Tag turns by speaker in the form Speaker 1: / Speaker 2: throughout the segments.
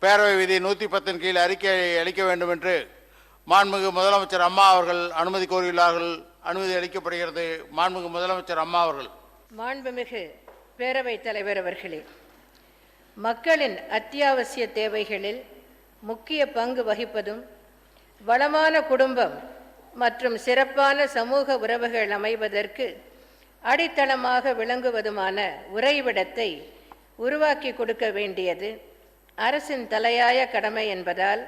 Speaker 1: பேரவை விதி 110 கீழ் அறிக்கை அளிக்க வேண்டும் என்று மாண்புமிகு முதலமைச்சர் அம்மா அவர்கள் அனுமதி கோரியுள்ளார்கள். அனுமதி அளிக்கப்படுகிறது. மாண்புமிகு முதலமைச்சர் அம்மா அவர்கள்.
Speaker 2: மாண்புமிகு பேரவைத் தலைவர் அவர்களே, மக்களின் அத்தியாவசிய தேவைகளில் முக்கிய பங்கு வகிப்பதும் வளமான குடும்பம் மற்றும் சிறப்பான சமூக உறவுகள் அமைவதற்கு அடித்தளமாக விளங்குவதுமான உறைவிடத்தை உருவாக்கி கொடுக்க வேண்டியது அரசின் தலையாய கடமை என்பதால்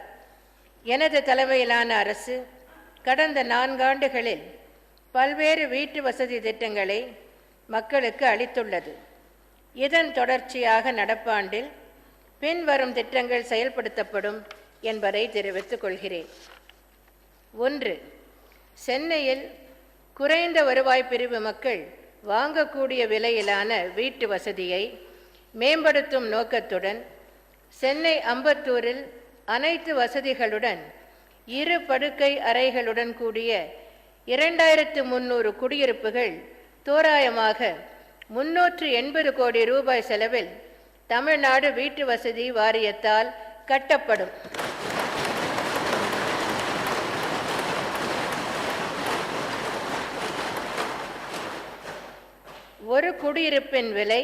Speaker 2: எனது தலைமையிலான அரசு கடந்த 4 ஆண்டுகளில் பல்வேறு வீட்டு வசதி திட்டங்களை மக்களுக்கு அளித்துள்ளது. இதன் தொடர்ச்சியாக நடப்பாண்டில் பின்வரும் திட்டங்கள் செயல்படுத்தப்படும் என்பதை தெரிவித்துக் கொள்கிறேன். 1. சென்னையில் குறைந்த வருவாய் பிரிவு மக்கள் வாங்கக்கூடிய விலையிலான வீட்டு வசதியை மேம்படுத்தும் நோக்கத்துடன் சென்னை அம்பத்தூரில் அனைத்து வசதிகளுடன் 2 படுக்கை அறைகளுடன் கூடிய 2300 குடியிருப்புகள் தோராயமாக 380 கோடி ரூபாய் செலவில் தமிழ்நாடு வீட்டு வசதி வாரியத்தால் கட்டப்படும். ஒரு குடியிருப்பின் விலை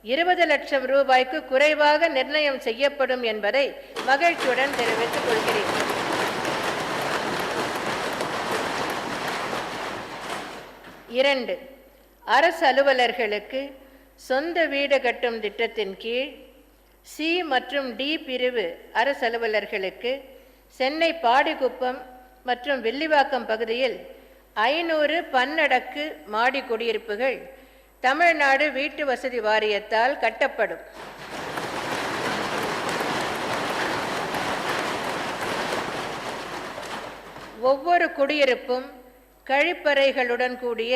Speaker 2: 20 லட்சம் ரூபாய்க்கு குறைவாக நிர்ணயம் செய்யப்படும் என்பதை மகிழ்ச்சியுடன் தெரிவித்துக் கொள்கிறேன். 2. அரசு அலுவலர்களுக்கு சொந்த வீடு கட்டும் திட்டத்தின் கீழ் சி மற்றும் டி பிரிவு அரசு அலுவலர்களுக்கு சென்னை பாடிக்குப்பம் மற்றும் வில்லிவாக்கம் பகுதியில் 500 பன்னடக்கு மாடி குடியிருப்புகள் தமிழ்நாடு வீட்டு வசதி வாரியத்தால் கட்டப்படும். ஒவ்வொரு குடியிருப்பும் கழிப்பறைகளுடன் கூடிய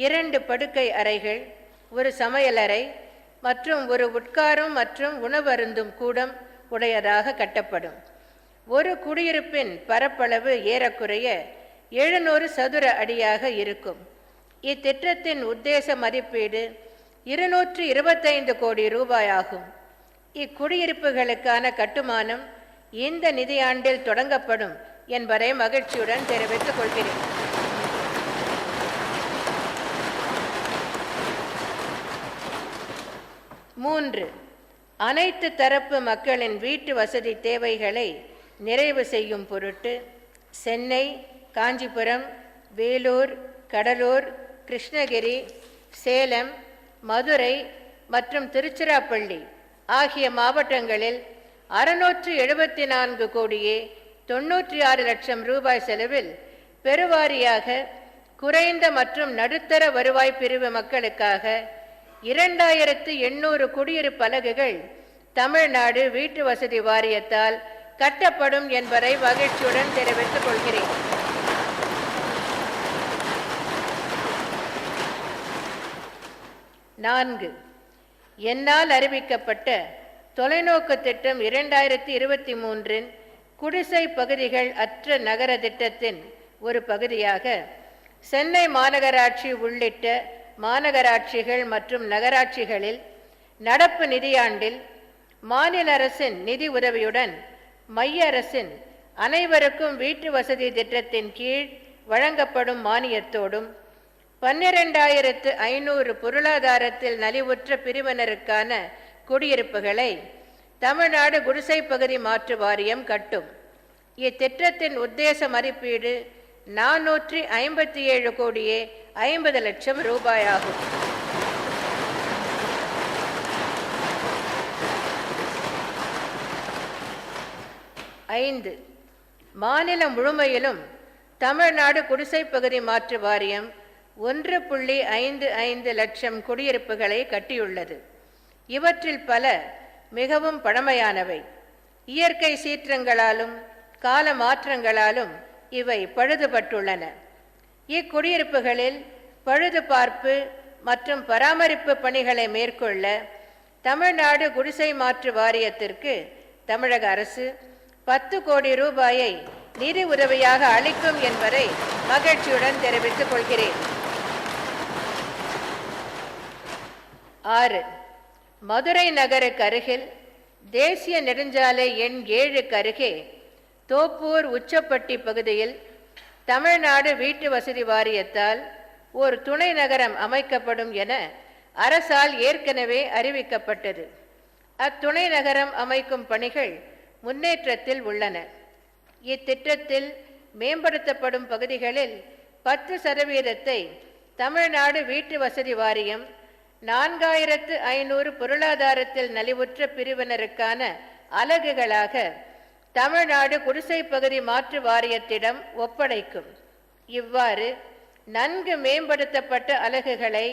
Speaker 2: 2 படுக்கை அறைகள், ஒரு சமையலறை மற்றும் ஒரு உட்காரும் மற்றும் உணவருந்தும் கூடம் உடையதாக கட்டப்படும். ஒரு குடியிருப்பின் பரப்பளவு ஏறக்குறைய 700 சதுர அடியாக இருக்கும். இத்திட்டத்தின் உத்தேச மதிப்பீடு 225 கோடி ரூபாய் ஆகும். இக்குடியிருப்புகளுக்கான கட்டுமானம் இந்த நிதியாண்டில் தொடங்கப்படும் என்பதை மகிழ்ச்சியுடன் தெரிவித்துக் கொள்கிறேன். 3. அனைத்து தரப்பு மக்களின் வீட்டு வசதி தேவைகளை நிறைவு செய்யும் பொருட்டு சென்னை, காஞ்சிபுரம், வேலூர், கடலூர், கிருஷ்ணகிரி, சேலம், மதுரை மற்றும் திருச்சிராப்பள்ளி ஆகிய மாவட்டங்களில் 674 கோடியே 96 லட்சம் ரூபாய் செலவில் பெருவாரியாக குறைந்த மற்றும் நடுத்தர வருவாய் பிரிவு மக்களுக்காக 2800 குடியிருப்பு அலகுகள் தமிழ்நாடு வீட்டு வசதி வாரியத்தால் கட்டப்படும் என்பதை மகிழ்ச்சியுடன் தெரிவித்துக் கொள்கிறேன். 4. என்னால் அறிவிக்கப்பட்ட தொலைநோக்கு திட்டம் 2023 குடிசை பகுதிகள் அற்ற நகர திட்டத்தின் ஒரு பகுதியாக சென்னை மாநகராட்சி உள்ளிட்ட மாநகராட்சிகள் மற்றும் நகராட்சிகளில் நடப்பு நிதியாண்டில் மாநில அரசின் நிதி உதவியுடன் மைய அரசின் அனைவருக்கும் வீட்டு வசதி திட்டத்தின் கீழ் வழங்கப்படும் மானியத்தோடும் 12500 பொருளாதாரத்தில் நலிவுற்ற பிரிவினருக்கான குடியிருப்புகளை தமிழ்நாடு குடிசை பகுதி மாற்று வாரியம் கட்டும். இத்திட்டத்தின் உத்தேச மதிப்பீடு 457 கோடியே 50 லட்சம் ரூபாய் ஆகும். 5. மாநிலம் முழுமையிலும் தமிழ்நாடு குடிசை பகுதி மாற்று வாரியம் 1.55 லட்சம் குடியிருப்புகளை கட்டியுள்ளது. இவற்றில் பல மிகவும் பழமையானவை. இயற்கை சீற்றங்களாலும் கால மாற்றங்களாலும் இவை பழுதுபட்டுள்ளன. இக்குடியிருப்புகளில் பழுது பார்ப்பு மற்றும் பராமரிப்பு பணிகளை மேற்கொள்ள தமிழ்நாடு குடிசை மாற்று வாரியத்திற்கு தமிழக அரசு 10 கோடி ரூபாயை நிதி உதவியாக அளிக்கும் என்பதை மகிழ்ச்சியுடன் தெரிவித்துக் கொள்கிறேன். 6. மதுரை நகருக்கு அருகில் தேசிய நெடுஞ்சாலை எண் 7க்கு அருகே தோப்பூர் உச்சப்பட்டி பகுதியில் தமிழ்நாடு வீட்டு வசதி வாரியத்தால் ஒரு துணை நகரம் அமைக்கப்படும் என அரசால் ஏற்கனவே அறிவிக்கப்பட்டது. அத்துணை நகரம் அமைக்கும் பணிகள் முன்னேற்றத்தில் உள்ளன. இத்திட்டத்தில் மேம்படுத்தப்படும் பகுதிகளில் 10% தமிழ்நாடு வீட்டு வசதி வாரியம் 4500 பொருளாதாரத்தில் நலிவுற்ற பிரிவினருக்கான அலகுகளாக தமிழ்நாடு குடிசை பகுதி மாற்று வாரியத்திடம் ஒப்படைக்கும். இவ்வாறு நன்கு மேம்படுத்தப்பட்ட அலகுகளை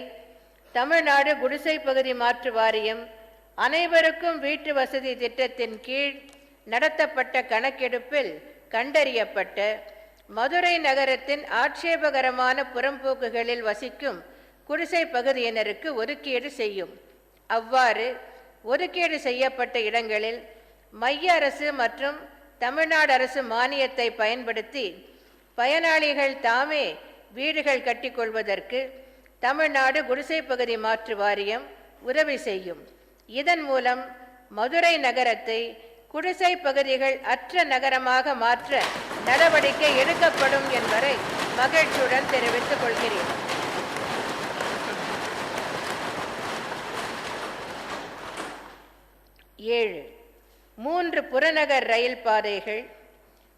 Speaker 2: தமிழ்நாடு குடிசை பகுதி மாற்று வாரியம் அனைவருக்கும் வீட்டு வசதி திட்டத்தின் கீழ் நடத்தப்பட்ட கணக்கெடுப்பில் கண்டறியப்பட்ட மதுரை நகரத்தின் ஆட்சேபகரமான புறம்போக்குகளில் வசிக்கும் குடிசை பகுதியினருக்கு ஒதுக்கீடு செய்யும். அவ்வாறு ஒதுக்கீடு செய்யப்பட்ட இடங்களில் மைய அரசு மற்றும் தமிழ்நாடு அரசு மானியத்தை பயன்படுத்தி பயனாளிகள் தாமே வீடுகள் கட்டிக்கொள்வதற்கு தமிழ்நாடு குடிசை பகுதி மாற்று வாரியம் உதவி செய்யும். இதன் மூலம் மதுரை நகரத்தை குடிசை பகுதிகள் அற்ற நகரமாக மாற்ற நடவடிக்கை எடுக்கப்படும் என்பதை மகிழ்ச்சியுடன் தெரிவித்துக் கொள்கிறேன். ஏழு, 3 புறநகர் ரயில் பாதைகள்,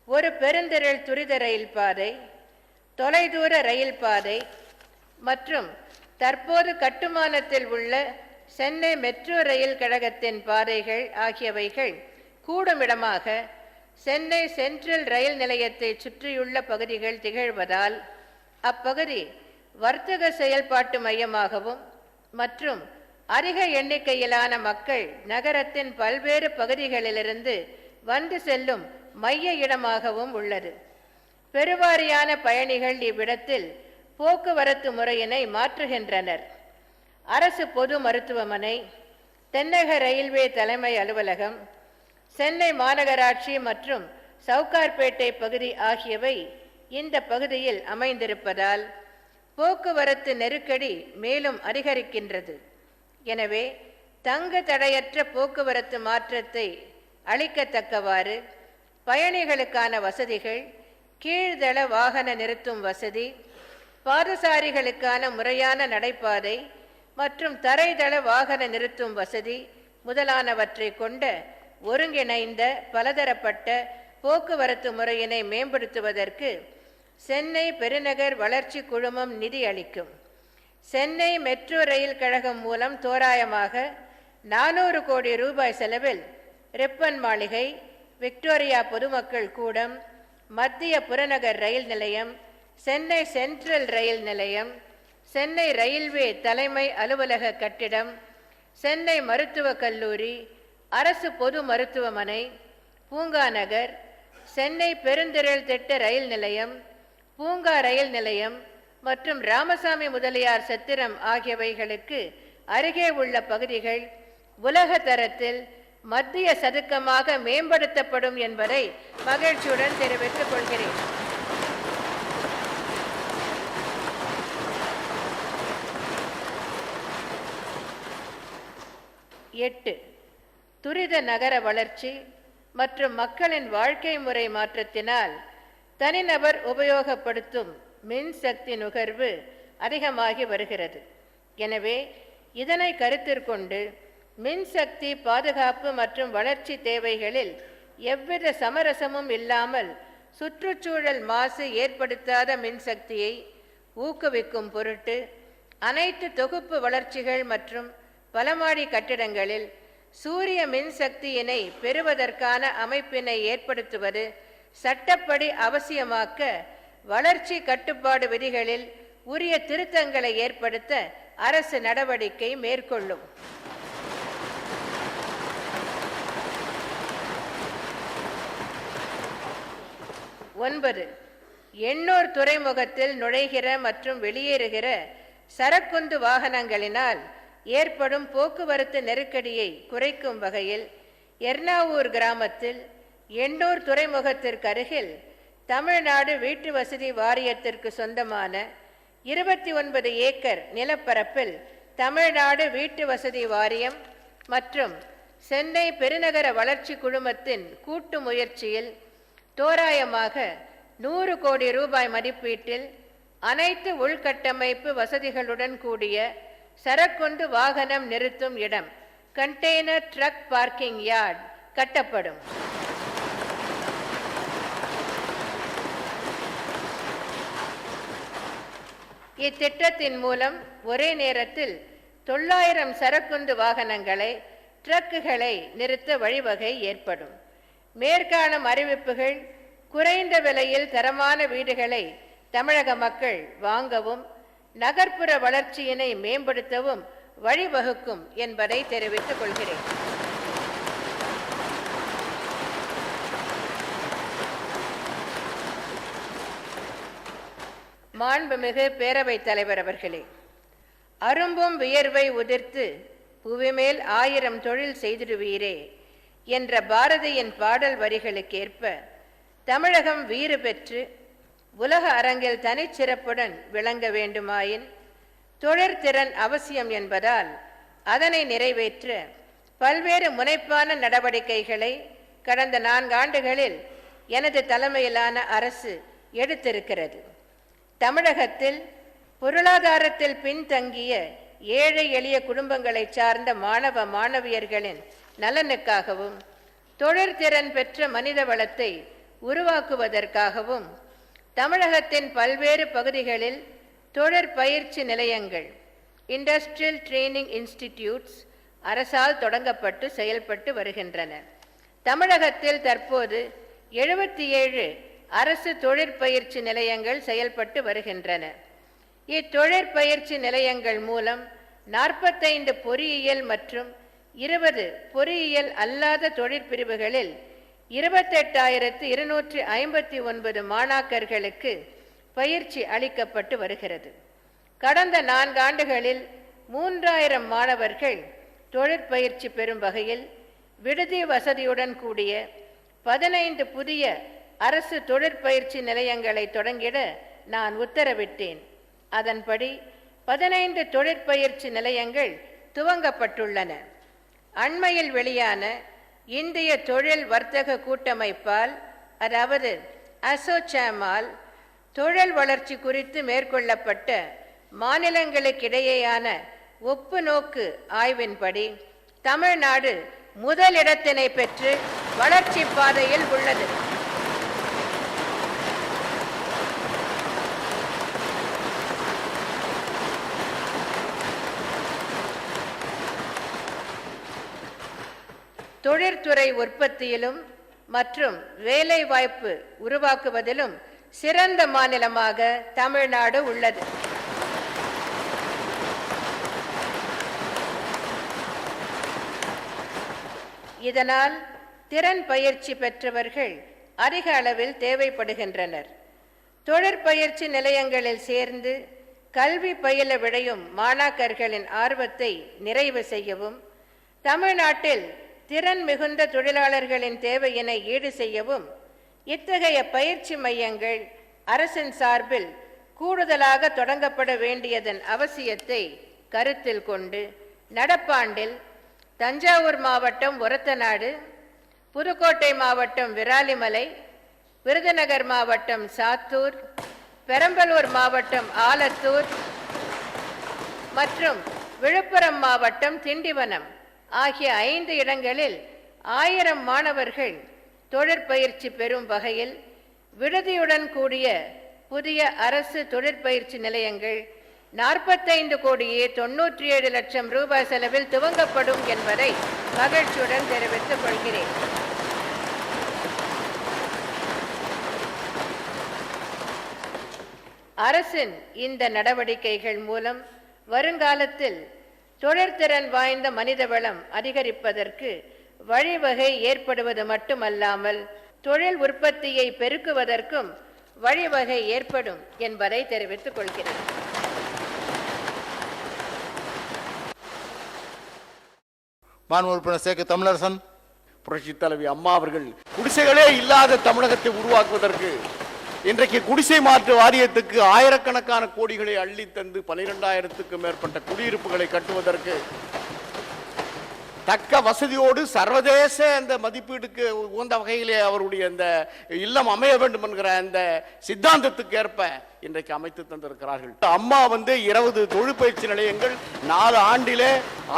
Speaker 2: ஒரு பெருந்திரள் துரித ரயில் பாதை, தொலைதூர ரயில் பாதை மற்றும் தற்போது கட்டுமானத்தில் உள்ள சென்னை மெட்ரோ ரயில் கழகத்தின் பாதைகள் ஆகியவைகள் கூடுமிடமாக சென்னை சென்ட்ரல் ரயில் நிலையத்தை சுற்றியுள்ள பகுதிகள் திகழ்வதால் அப்பகுதி வர்த்தக செயல்பாட்டு மையமாகவும் மற்றும் அதிக எண்ணிக்கையிலான மக்கள் நகரத்தின் பல்வேறு பகுதிகளிலிருந்து வந்து செல்லும் மைய இடமாகவும் உள்ளது. பெருவாரியான பயணிகள் இவ்விடத்தில் போக்குவரத்து முறையினை மாற்றுகின்றனர். அரசு பொது மருத்துவமனை, தென்னக ரயில்வே தலைமை அலுவலகம், சென்னை மாநகராட்சி மற்றும் சவுகார்பேட்டை பகுதி ஆகியவை இந்த பகுதியில் அமைந்திருப்பதால் போக்குவரத்து நெருக்கடி மேலும் அதிகரிக்கின்றது. எனவே தங்கு தடையற்ற போக்குவரத்து மாற்றத்தை அளிக்கத்தக்கவாறு பயணிகளுக்கான வசதிகள், கீழ்தள வாகன நிறுத்தும் வசதி, பாதசாரிகளுக்கான முறையான நடைபாதை மற்றும் தரைதள வாகன நிறுத்தும் வசதி முதலானவற்றை கொண்ட ஒருங்கிணைந்த பலதரப்பட்ட போக்குவரத்து முறையினை மேம்படுத்துவதற்கு சென்னை பெருநகர் வளர்ச்சி குழுமம் நிதி அளிக்கும். சென்னை மெட்ரோ ரயில் கழகம் மூலம் தோராயமாக 400 கோடி ரூபாய் செலவில் ரிப்பன் மாளிகை, விக்டோரியா பொதுமக்கள் கூடம், மத்திய புறநகர் ரயில் நிலையம், சென்னை சென்ட்ரல் ரயில் நிலையம், சென்னை ரயில்வே தலைமை அலுவலக கட்டிடம், சென்னை மருத்துவக் கல்லூரி, அரசு பொது மருத்துவமனை, பூங்கா நகர், சென்னை பெருந்திரள் திட்ட ரயில் நிலையம், பூங்கா ரயில் நிலையம் மற்றும் ராமசாமி முதலியார் சத்திரம் ஆகியவைகளுக்கு அருகே உள்ள பகுதிகள் உலக தரத்தில் மத்திய சதுக்கமாக மேம்படுத்தப்படும் என்பதை மகிழ்ச்சியுடன் தெரிவித்துக் கொள்கிறேன். எட்டு, துரித நகர வளர்ச்சி மற்றும் மக்களின் வாழ்க்கை முறை மாற்றத்தினால் தனிநபர் உபயோகப்படுத்தும் மின்சக்தி நுகர்வு அதிகமாகி வருகிறது. எனவே இதனை கருத்திற்கொண்டு மின்சக்தி பாதுகாப்பு மற்றும் வளர்ச்சி தேவைகளில் எவ்வித சமரசமும் இல்லாமல் சுற்றுச்சூழல் மாசு ஏற்படுத்தாத மின்சக்தியை ஊக்குவிக்கும் பொருட்டு அனைத்து தொகுப்பு வளர்ச்சிகள் மற்றும் பலமாடி கட்டிடங்களில் சூரிய மின்சக்தியினை பெறுவதற்கான அமைப்பினை ஏற்படுத்துவது சட்டப்படி அவசியமாக்க வளர்ச்சி கட்டுப்பாடு விதிகளில் உரிய திருத்தங்களை ஏற்படுத்த அரசு நடவடிக்கை மேற்கொள்ளும். 9, எண்ணூர் துறைமுகத்தில் நுழைகிற மற்றும் வெளியேறுகிற சரக்குந்து வாகனங்களினால் ஏற்படும் போக்குவரத்து நெருக்கடியை குறைக்கும் வகையில் எர்ணாவூர் கிராமத்தில் எண்ணூர் துறைமுகத்திற்கு அருகில் தமிழ்நாடு வீட்டு வசதி வாரியத்திற்கு சொந்தமான 29 ஏக்கர் நிலப்பரப்பில் தமிழ்நாடு வீட்டு வசதி வாரியம் மற்றும் சென்னை பெருநகர வளர்ச்சி குழுமத்தின் கூட்டு முயற்சியில் தோராயமாக 100 கோடி ரூபாய் மதிப்பீட்டில் அனைத்து உள்கட்டமைப்பு வசதிகளுடன் கூடிய சரக்குந்து வாகனம் நிறுத்தும் இடம் கண்டெய்னர் ட்ரக் பார்க்கிங் யார்ட் கட்டப்படும். இத்திட்டத்தின் மூலம் ஒரே நேரத்தில் 900 சரக்குந்து வாகனங்களை ட்ரக்குகளை நிறுத்த வழிவகை ஏற்படும். மேற்காணும் அறிவிப்புகள் குறைந்த விலையில் தரமான வீடுகளை தமிழக மக்கள் வாங்கவும் நகர்ப்புற வளர்ச்சியினை மேம்படுத்தவும் வழிவகுக்கும் என்பதை தெரிவித்துக் கொள்கிறேன். மாண்புமிகு பேரவைத் தலைவர் அவர்களே, அரும்பும் வியர்வை உதிர்த்து புவிமேல் 1000 தொழில் செய்திடுவீரே என்ற பாரதியின் பாடல் வரிகளுக்கேற்ப தமிழகம் வீறு பெற்று உலக அரங்கில் தனிச்சிறப்புடன் விளங்க வேண்டுமாயின் தொழிற்திறன் அவசியம் என்பதால் அதனை நிறைவேற்ற பல்வேறு முனைப்பான நடவடிக்கைகளை கடந்த 4 ஆண்டுகளில் எனது தலைமையிலான அரசு எடுத்திருக்கிறது. தமிழகத்தில் பொருளாதாரத்தில் பின்தங்கிய ஏழை எளிய குடும்பங்களை சார்ந்த மாணவ மாணவியர்களின் நலனுக்காகவும் தொழிற்திறன் பெற்ற மனித வளத்தை உருவாக்குவதற்காகவும் தமிழகத்தின் பல்வேறு பகுதிகளில் தொழிற்பயிற்சி நிலையங்கள் இண்டஸ்ட்ரியல் ட்ரெய்னிங் இன்ஸ்டிடியூட்ஸ் அரசால் தொடங்கப்பட்டு செயல்பட்டு வருகின்றன. தமிழகத்தில் தற்போது 77 அரசு தொழிற்பயிற்சி நிலையங்கள் செயல்பட்டு வருகின்றன. இத்தொழிற்பயிற்சி நிலையங்கள் மூலம் 45 பொறியியல் மற்றும் 20 பொறியியல் அல்லாத தொழிற்பிரிவுகளில் 28,259 மாணாக்கர்களுக்கு பயிற்சி அளிக்கப்பட்டு வருகிறது. கடந்த 4 ஆண்டுகளில் 3000 மாணவர்கள் தொழிற்பயிற்சி பெறும் வகையில் விடுதி வசதியுடன் கூடிய 15 புதிய அரசு தொழிற்பயிற்சி நிலையங்களை தொடங்கிட நான் உத்தரவிட்டேன். அதன்படி 15 தொழிற்பயிற்சி நிலையங்கள் துவங்கப்பட்டுள்ளன. அண்மையில் வெளியான இந்திய தொழில் வர்த்தக கூட்டமைப்பால் அதாவது அசோசாமால் தொழில் வளர்ச்சி குறித்து மேற்கொள்ளப்பட்ட மாநிலங்களுக்கிடையேயான ஒப்புநோக்கு ஆய்வின்படி தமிழ்நாடு முதலிடத்தினை பெற்று வளர்ச்சி பாதையில் உள்ளது. தொழிற்துறை உற்பத்தியிலும் மற்றும் வேலைவாய்ப்பு உருவாக்குவதிலும் சிறந்த மாநிலமாக தமிழ்நாடு உள்ளது. இதனால் திறன் பயிற்சி பெற்றவர்கள் அதிக அளவில் தேவைப்படுகின்றனர். தொழிற்பயிற்சி நிலையங்களில் சேர்ந்து கல்வி பயில விழையும் மாணாக்கர்களின் ஆர்வத்தை நிறைவு செய்யவும் தமிழ்நாட்டில் திறன் மிகுந்த தொழிலாளர்களின் தேவையினை ஈடு செய்யவும் இத்தகைய பயிற்சி மையங்கள் அரசின் சார்பில் கூடுதலாக தொடங்கப்பட வேண்டியதன் அவசியத்தை கருத்தில் கொண்டு நடப்பாண்டில் தஞ்சாவூர் மாவட்டம் ஒரத்தநாடு, புதுக்கோட்டை மாவட்டம் விராலிமலை, விருதுநகர் மாவட்டம் சாத்தூர், பெரம்பலூர் மாவட்டம் ஆலத்தூர் மற்றும் விழுப்புரம் மாவட்டம் திண்டிவனம் ஆகிய 5 இடங்களில் 1000 மாணவர்கள் தொழிற்பயிற்சி பெறும் வகையில் விடுதியுடன் கூடிய புதிய அரசு தொழிற்பயிற்சி நிலையங்கள் 45,97,00,000 ரூபாய் செலவில் துவங்கப்படும் என்பதை மகிழ்ச்சியுடன் தெரிவித்துக் கொள்கிறேன். அரசின் இந்த நடவடிக்கைகள் மூலம் வருங்காலத்தில் தொழிற்திறன் வாய்ந்த மனித வளம் அதிகரிப்பதற்கு வழிவகை ஏற்படுவது மட்டுமல்லாமல் தொழில் உற்பத்தியை பெருக்குவதற்கும் வழிவகை ஏற்படும் என்பதை தெரிவித்துக் கொள்கிறேன்.
Speaker 1: மாண்பு உறுப்பினர் சேக்கு தமிழரசன்.
Speaker 3: புரட்சி தலைவி அம்மா அவர்கள் குடிசைகளே இல்லாத தமிழகத்தை உருவாக்குவதற்கு இன்றைக்கு குடிசை மாற்று வாரியத்துக்கு ஆயிரக்கணக்கான கோடிகளை அள்ளி தந்து 12,000க்கும் மேற்பட்ட குடியிருப்புகளை கட்டுவதற்கு தக்க வசதியோடு சர்வதேச அந்த மதிப்பீடுக்கு உகந்த வகையிலே அவருடைய அந்த இல்லம் அமைய வேண்டும் என்கிற அந்த சித்தாந்தத்துக்கு ஏற்ப இன்றைக்கு அமைத்து தந்திருக்கிறார்கள். அம்மா 20 தொழிற்பயிற்சி நிலையங்கள் 4 ஆண்டிலே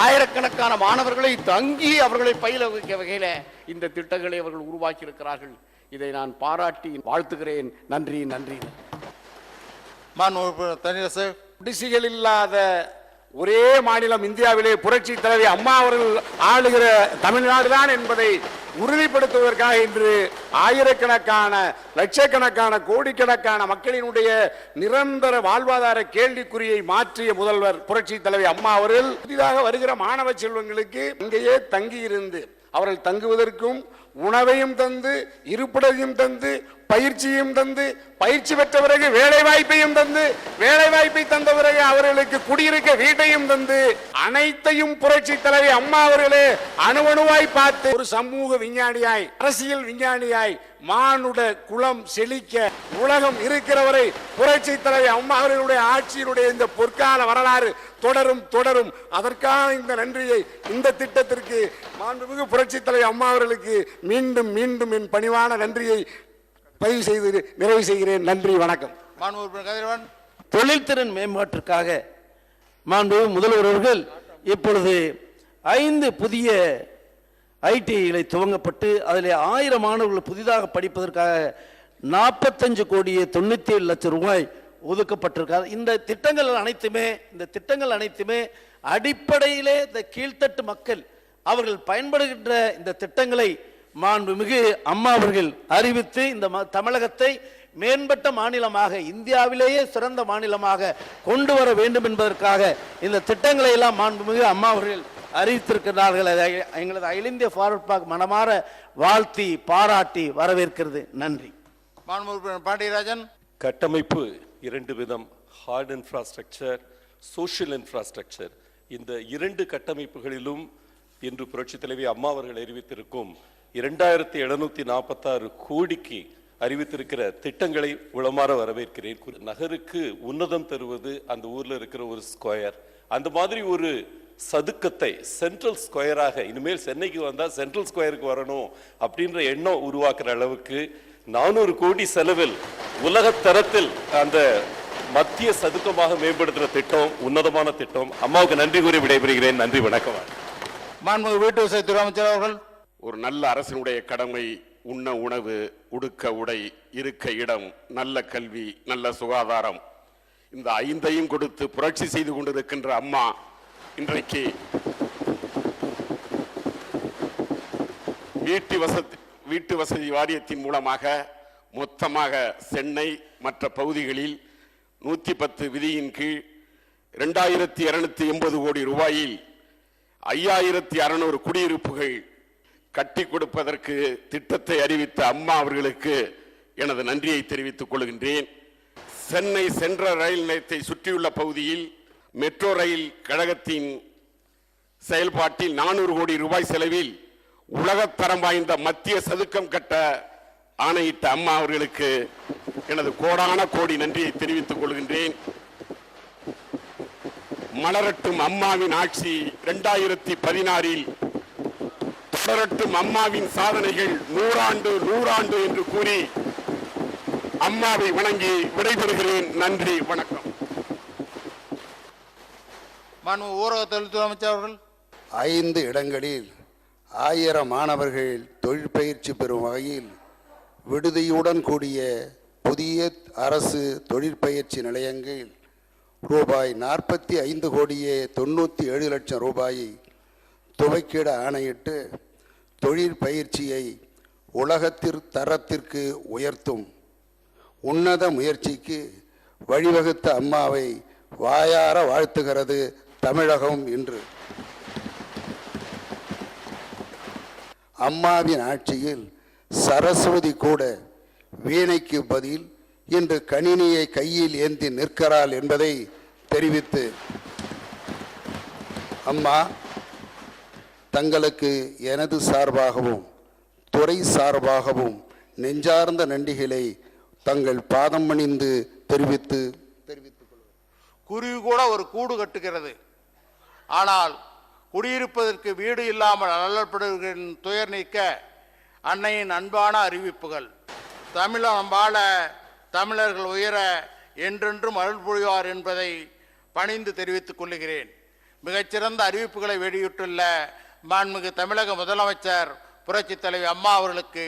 Speaker 3: ஆயிரக்கணக்கான மாணவர்களை தங்கி அவர்களை பயில வைக்க வகையில இந்த திட்டங்களை அவர்கள் உருவாக்கி இருக்கிறார்கள். இதை நான் பாராட்டி வாழ்த்துகிறேன். நன்றி நன்றி.
Speaker 1: தனியரசு.
Speaker 4: குடிசைகள் இல்லாத ஒரே மாநிலம் இந்தியாவிலே புரட்சி தலைவி அம்மா அவர்கள் ஆளுகிற தமிழ்நாடு தான் என்பதை உறுதிப்படுத்துவதற்காக இன்று ஆயிரக்கணக்கான லட்சக்கணக்கான கோடிக்கணக்கான மக்களினுடைய நிரந்தர வாழ்வாதார கேள்விக்குறியை மாற்றிய முதல்வர் புரட்சி தலைவி அம்மா அவர்கள் புதிதாக வருகிற மாணவ செல்வங்களுக்கு இங்கேயே தங்கியிருந்து அவர்கள் தங்குவதற்கும் உணவையும் தந்து இருப்பிடத்தையும் தந்து பயிற்சியும் தந்து பயிற்சி பெற்ற பிறகு வேலை வாய்ப்பையும் தந்து வேலை வாய்ப்பை தந்த பிறகு அவர்களுக்கு குடியிருக்க வீட்டையும் தந்து அனைத்தையும் புரட்சி தலைவி அம்மா அவர்களே அணுவணுவாய் பார்த்து ஒரு சமூக விஞ்ஞானியாய் அரசியல் விஞ்ஞானியாய் மானுட குலம் செழிக்க உலகம் இருக்கிறவரை புரட்சி தலைவி அம்மா அவர்களுடைய ஆட்சியினுடைய இந்த பொற்கால வரலாறு தொடரும் தொடரும். அதற்கான இந்த நன்றியை இந்த திட்டத்திற்கு மாண்புமிகு புரட்சி தலைவி அம்மா அவர்களுக்கு மீண்டும் மீண்டும் என் பணிவான நன்றியை பதிவு செய்து நிறைவு செய்கிறேன். நன்றி, வணக்கம்.
Speaker 5: தொழில்திறன் மேம்பாட்டிற்காக மாண்புமிகு முதல்வர் அவர்கள் இப்பொழுது 5 புதிய ஐடிஐகளை துவங்கப்பட்டு அதில் 1000 மாணவர்கள் புதிதாக படிப்பதற்காக 45 கோடியே 97 லட்சம் ரூபாய் ஒதுக்கப்பட்டிருக்கார். இந்த திட்டங்கள் அனைத்துமே அடிப்படையிலே இந்த கீழ்த்தட்டு மக்கள் அவர்கள் பயன்படுகின்ற இந்த திட்டங்களை மாண்புமிகு அம்மா அவர்கள் அறிவித்து இந்த தமிழகத்தை மேம்பட்ட மாநிலமாக இந்தியாவிலேயே சிறந்த மாநிலமாக கொண்டு வர வேண்டும் என்பதற்காக இந்த திட்டங்களை எல்லாம் மாண்புமிகு அம்மா அவர்கள் அறிவித்திருக்கிறார்கள். எங்களது அகில இந்திய ஃபார்வர்ட் பிளாக் மனமாற வாழ்த்தி பாராட்டி வரவேற்கிறது. நன்றி.
Speaker 1: பாண்டியராஜன்.
Speaker 6: கட்டமைப்பு 2 விதம், ஹார்ட் இன்ஃப்ராஸ்ட்ரக்சர், சோஷியல் இன்ஃப்ராஸ்ட்ரக்சர். இந்த 2 கட்டமைப்புகளிலும் இன்று புரட்சி தலைவி அம்மா அவர்கள் அறிவித்திருக்கும் 2746 கோடிக்கு அறிவித்திருக்கிற திட்டங்களை உளமாற வரவேற்கிறேன். நகருக்கு உன்னதம் தருவது அந்த ஊர்ல இருக்கிற ஒரு ஸ்கொயர், அந்த மாதிரி ஒரு சதுக்கத்தை சென்ட்ரல் ஸ்கொயராக இனிமேல் சென்னைக்கு வந்தா சென்ட்ரல் ஸ்கொயருக்கு வரணும் அப்படின்ற எண்ணம் உருவாக்குற அளவுக்கு 400 கோடி செலவில் உலக தரத்தில் அந்த மத்திய சதுக்கமாக மேம்படுத்துற திட்டம் உன்னதமான திட்டம். அம்மாவுக்கு நன்றி கூறி விடைபெறுகிறேன். நன்றி, வணக்கம்.
Speaker 1: வீட்டு வசதித்துறை அமைச்சர் அவர்கள்.
Speaker 3: ஒரு நல்ல அரசினுடைய கடமை உண்ண உணவு, உடுக்க உடை, இருக்க இடம், நல்ல கல்வி, நல்ல சுகாதாரம், இந்த 5ஐயும் கொடுத்து புரட்சி செய்து கொண்டிருக்கின்ற அம்மா இன்றைக்கு வீட்டு வசதி வாரியத்தின் மூலமாக மொத்தமாக சென்னை மற்ற பகுதிகளில் 110 விதியின் கீழ் 2280 கோடி ரூபாயில் 5600 குடியிருப்புகள் கட்டி கொடுப்பதற்கு திட்டத்தை அறிவித்த அம்மா அவர்களுக்கு எனது நன்றியை தெரிவித்துக் கொள்கின்றேன். சென்னை சென்ட்ரல் ரயில் நிலையத்தை சுற்றியுள்ள பகுதியில் மெட்ரோ ரயில் கழகத்தின் செயல்பாட்டில் 400 கோடி ரூபாய் செலவில் உலகத்தரம் வாய்ந்த மத்திய சதுக்கம் கட்ட ஆணையிட்ட அம்மா அவர்களுக்கு எனது கோடான கோடி நன்றியை தெரிவித்துக் கொள்கின்றேன். மலரட்டும் அம்மாவின் ஆட்சி 2016 தொடரட்டும் அம்மாவின் சாதனைகள் 100 என்று கூறி அம்மாவை வணங்கி விடைபெறுகிறேன். நன்றி, வணக்கம்.
Speaker 1: ஊரக தொழில்துறை அமைச்சர் அவர்கள்.
Speaker 7: 5 இடங்களில் 1000 மாணவர்கள் தொழிற்பயிற்சி பெறும் வகையில் விடுதியுடன் கூடிய புதிய அரசு தொழிற்பயிற்சி நிலையங்கள் ரூபாய் 45 கோடியே 97 லட்சம் ரூபாயை துவக்கிட ஆணையிட்டு தொழிற்பயிற்சியை உலகத்திற்கு தரத்திற்கு உயர்த்தும் உன்னத முயற்சிக்கு வழிவகுத்த அம்மாவை வாயார வாழ்த்துகிறது தமிழகம். இன்று அம்மாவின் ஆட்சியில் சரஸ்வதி கூட வீணைக்கு பதில் இன்று கணினியை கையில் ஏந்தி நிற்கிறாள் என்பதை தெரிவித்து அம்மா தங்களுக்கு எனது சார்பாகவும் துறை சார்பாகவும் நெஞ்சார்ந்த நன்றிகளை தங்கள் பாதம் பணிந்து தெரிவித்துக் கொள்கிறேன்.
Speaker 1: குருவி கூட ஒரு கூடு கட்டுகிறது, ஆனால் குடியிருப்பதற்கு வீடு இல்லாமல் அல்லல்படுகிற துயர் நீக்க அன்னையின் அன்பான அறிவிப்புகள். தமிழகம் வாழ, தமிழர்கள் உயர என்றென்றும் அருள் புரிவார் என்பதை பணிந்து தெரிவித்துக் கொள்கிறேன். மிகச்சிறந்த அறிவிப்புகளை வெளியிட்டுள்ள மாண்புமிகு தமிழக முதலமைச்சர் புரட்சித் தலைவி அம்மா அவர்களுக்கு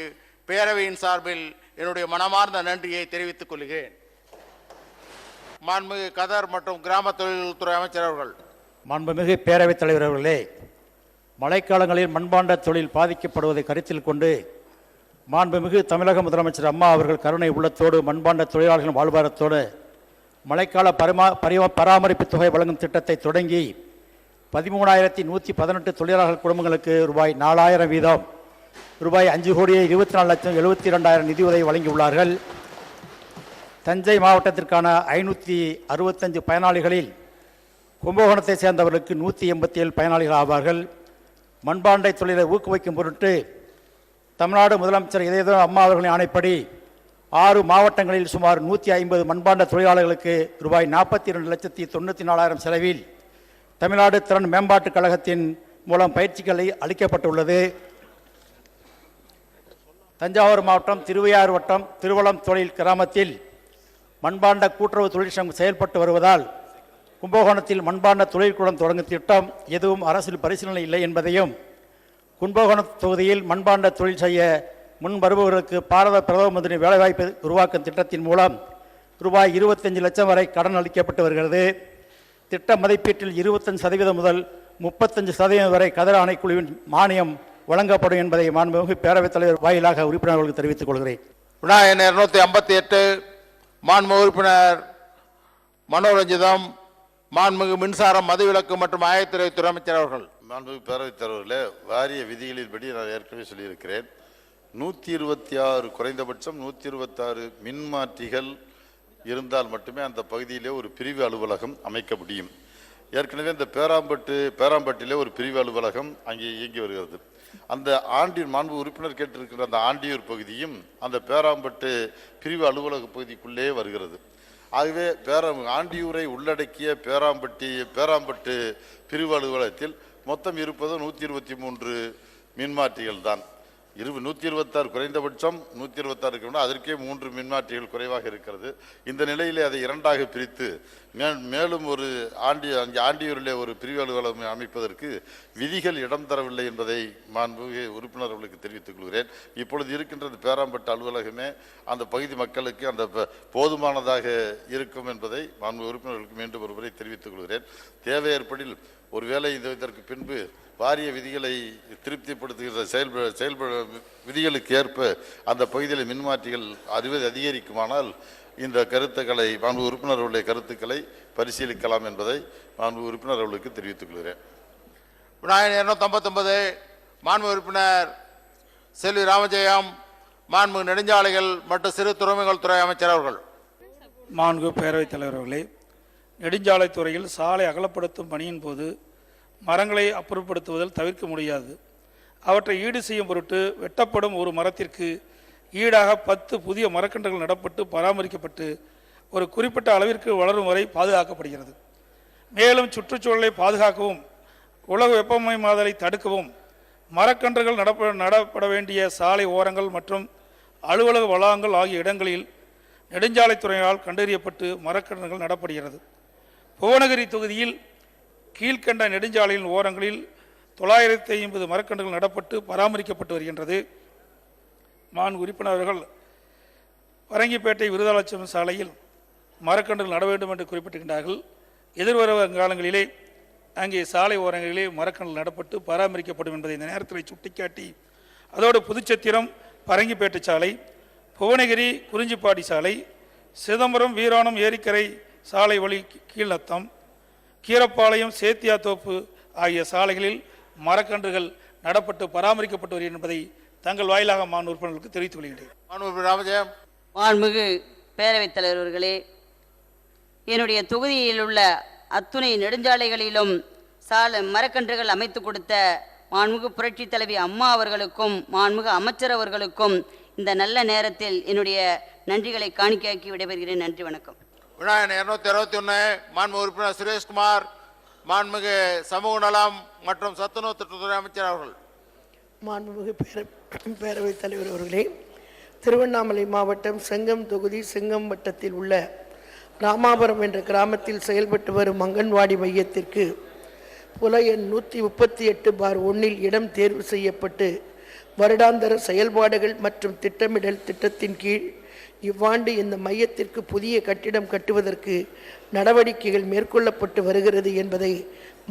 Speaker 1: பேரவையின் சார்பில் என்னுடைய மனமார்ந்த நன்றியை தெரிவித்துக் கொள்கிறேன். மாண்புமிகு கதர் மற்றும் கிராம தொழில்துறை அமைச்சர் அவர்கள்.
Speaker 8: மாண்புமிகு பேரவைத் தலைவர் அவர்களே, மழைக்காலங்களில் மண்பாண்ட தொழில் பாதிக்கப்படுவதை கருத்தில் கொண்டு மாண்புமிகு தமிழக முதலமைச்சர் அம்மா அவர்கள் கருணை உள்ளத்தோடு மண்பாண்ட தொழிலாளர்களின் வாழ்வாரத்தோடு மழைக்கால பராமரிப்பு தொகை வழங்கும் திட்டத்தை தொடங்கி 13,118 தொழிலாளர்கள் குடும்பங்களுக்கு ரூபாய் 4,000 வீதம் ரூபாய் 5,24,72,000 நிதியுதவி வழங்கியுள்ளார்கள். தஞ்சை மாவட்டத்திற்கான 565 பயனாளிகளில் கும்பகோணத்தை சேர்ந்தவர்களுக்கு 187 பயனாளிகள் ஆவார்கள். மண்பாண்டை தொழிலை ஊக்குவிக்கும் பொருட்டு தமிழ்நாடு முதலமைச்சர் இதயதோ அம்மா அவர்களின் ஆணைப்படி 6 மாவட்டங்களில் சுமார் 150 மண்பாண்ட தொழிலாளர்களுக்கு ரூபாய் 42,94,000 செலவில் தமிழ்நாடு திறன் மேம்பாட்டுக் கழகத்தின் மூலம் பயிற்சிகள் அளிக்கப்பட்டுள்ளது. தஞ்சாவூர் மாவட்டம் திருவையாறு வட்டம் திருவளம் தொழில் கிராமத்தில் மண்பாண்ட கூட்டுறவு தொழிற்சங்கம் செயல்பட்டு வருவதால் கும்பகோணத்தில் மண்பாண்ட தொழிற்கூடம் தொடங்கும் திட்டம் எதுவும் அரசில் பரிசீலனை இல்லை என்பதையும், கும்பகோணம் தொகுதியில் மண்பாண்ட தொழில் செய்ய முன் வருபவர்களுக்கு பாரத பிரதம மந்திரி வேலைவாய்ப்பு உருவாக்கும் திட்டத்தின் மூலம் ரூபாய் 25 லட்சம் வரை கடன் அளிக்கப்பட்டு வருகிறது. திட்ட மதிப்பீட்டில் 25% முதல் 35% வரை கதர் ஆணைக்குழுவின் மானியம் வழங்கப்படும் என்பதை மாண்புமிகு பேரவைத் தலைவர் வாயிலாக உறுப்பினர்களுக்கு தெரிவித்துக் கொள்கிறேன்.
Speaker 1: விநாயகன் 258 மாண்புமிகு உறுப்பினர் மனோரஞ்சிதம், மாண்புமிகு மின்சாரம், மதுவிலக்கு மற்றும் ஆயத்துறை அமைச்சர் அவர்கள்.
Speaker 9: மாண்புமிகு பேரவைத் தலைவர்களே, வாரிய விதிகளின்படி நான் ஏற்கனவே சொல்லியிருக்கிறேன். 126 குறைந்தபட்சம் 126 மின்மாற்றிகள் இருந்தால் மட்டுமே அந்த பகுதியிலே ஒரு பிரிவு அலுவலகம் அமைக்க முடியும். ஏற்கனவே இந்த பேராம்பட்டிலே ஒரு பிரிவு அலுவலகம் அங்கே இயங்கி வருகிறது. அந்த ஆண்டியூர் மாண்பு உறுப்பினர் கேட்டிருக்கிற அந்த ஆண்டியூர் பகுதியும் அந்த பேராம்பட்டு பிரிவு அலுவலக பகுதிக்குள்ளே வருகிறது. ஆகவே ஆண்டியூரை உள்ளடக்கிய பேராம்பட்டு பிரிவு அலுவலகத்தில் மொத்தம் இருப்பது 123 மின்மாற்றிகள் தான். 126 குறைந்தபட்சம் 126 அதற்கே 3 மின்மாற்றிகள் குறைவாக இருக்கிறது. இந்த நிலையிலே அதை 2ஆக பிரித்து மேலும் ஒரு ஆண்டியூரிலே ஒரு பிரிவு அலுவலகம் அமைப்பதற்கு விதிகள் இடம் தரவில்லை என்பதை மாண்புமிகு உறுப்பினர்களுக்கு தெரிவித்துக் கொள்கிறேன். இப்பொழுது இருக்கின்ற பேராம்பட்டு அலுவலகமே அந்த பகுதி மக்களுக்கு அந்த போதுமானதாக இருக்கும் என்பதை மாண்புமிகு உறுப்பினர்களுக்கு மீண்டும் ஒருமுறை தெரிவித்துக் கொள்கிறேன். தேவை ஏற்படில் ஒருவேளை இதற்கு பின்பு வாரிய விதிகளை திருப்திப்படுத்துகிற விதிகளுக்கு ஏற்ப அந்த பகுதியில் மின்மாற்றிகள் அதிகரிக்குமானால் இந்த கருத்துக்களை மாண்பு உறுப்பினர்களுடைய கருத்துக்களை பரிசீலிக்கலாம் என்பதை மாண்பு உறுப்பினர்களுக்கு தெரிவித்துக் கொள்கிறேன்.
Speaker 1: விநாயகன் 259 மாண்பு உறுப்பினர் செல்வி ராமஜெயம், மாண்பு நெடுஞ்சாலைகள் மற்றும் சிறு துறைமுகங்கள் துறை அமைச்சர் அவர்கள்.
Speaker 10: மாண்பு பேரவைத் தலைவர் அவர்களே, நெடுஞ்சாலைத்துறையில் சாலை அகலப்படுத்தும் பணியின் போது மரங்களை அப்புறப்படுத்துவதில் தவிர்க்க முடியாது. அவற்றை ஈடு செய்யும் பொருட்டு வெட்டப்படும் ஒரு மரத்திற்கு ஈடாக 10 புதிய மரக்கன்றுகள் நடப்பட்டு பராமரிக்கப்பட்டு ஒரு குறிப்பிட்ட அளவிற்கு வளரும் வரை பாதுகாக்கப்படுகிறது. மேலும் சுற்றுச்சூழலை பாதுகாக்கவும் உலக வெப்பமயமாதலை தடுக்கவும் மரக்கன்றுகள் நடப்பட வேண்டிய சாலை ஓரங்கள் மற்றும் அலுவலக வளாகங்கள் ஆகிய இடங்களில் நெடுஞ்சாலைத்துறையால் கண்டறியப்பட்டு மரக்கன்றுகள் நடப்படுகிறது. புவனகிரி தொகுதியில் கீழ்கண்ட நெடுஞ்சாலையின் ஓரங்களில் 950 மரக்கன்றுகள் நடப்பட்டு பராமரிக்கப்பட்டு வருகின்றது. மாண்பு உறுப்பினர்கள் பரங்கிப்பேட்டை விருதாலட்சுமி சாலையில் மரக்கன்றுகள் நட வேண்டும் என்று குறிப்பிட்டிருக்கின்றார்கள். எதிர்வரும் காலங்களிலே அங்கே சாலை ஓரங்களிலே மரக்கன்றுகள் நடப்பட்டு பராமரிக்கப்படும் என்பதை இந்த நேரத்தில் சுட்டிக்காட்டி, அதோடு புதுச்சத்திரம் பரங்கிப்பேட்டை சாலை, புவனகிரி குறிஞ்சிப்பாடி சாலை, சிதம்பரம் வீராணம் ஏரிக்கரை சாலை வழி கீழ்நத்தம், கீரப்பாளையம் சேத்தியாத்தோப்பு ஆகிய சாலைகளில் மரக்கன்றுகள் நடப்பட்டு பராமரிக்கப்பட்டு வருகிறது என்பதை தங்கள் வாயிலாக மாண்பு உறுப்பினர்களுக்கு தெரிவித்துக் கொள்கிறேன்.
Speaker 11: மாண்புமிகு பேரவைத் தலைவர்களே, என்னுடைய தொகுதியில் உள்ள அத்துணை நெடுஞ்சாலைகளிலும் மரக்கன்றுகள் அமைத்து கொடுத்த மாண்புமிகு புரட்சி தலைவி அம்மா அவர்களுக்கும் மாண்புமிகு அமைச்சர் அவர்களுக்கும் இந்த நல்ல நேரத்தில் என்னுடைய நன்றிகளை காணிக்கையாக்கி விடைபெறுகிறேன். நன்றி, வணக்கம்.
Speaker 1: விநாயகன் 261 மாண்பு உறுப்பினர் சுரேஷ்குமார், மாண்புமிகு சமூக நலம் மற்றும் சத்துணவு திட்டத்துறை அமைச்சர் அவர்கள்.
Speaker 12: மாண்புமிகு பேரவைத் தலைவர் அவர்களே, திருவண்ணாமலை மாவட்டம் செங்கம் தொகுதி செங்கம் வட்டத்தில் உள்ள ராமாபுரம் என்ற கிராமத்தில் செயல்பட்டு வரும் அங்கன்வாடி மையத்திற்கு புல எண் 138/1 இடம் தேர்வு செய்யப்பட்டு வருடாந்தர செயல்பாடுகள் மற்றும் திட்டமிடல் திட்டத்தின் கீழ் இவ்வாண்டு இந்த மையத்திற்கு புதிய கட்டிடம் கட்டுவதற்கு நடவடிக்கைகள் மேற்கொள்ளப்பட்டு வருகிறது என்பதை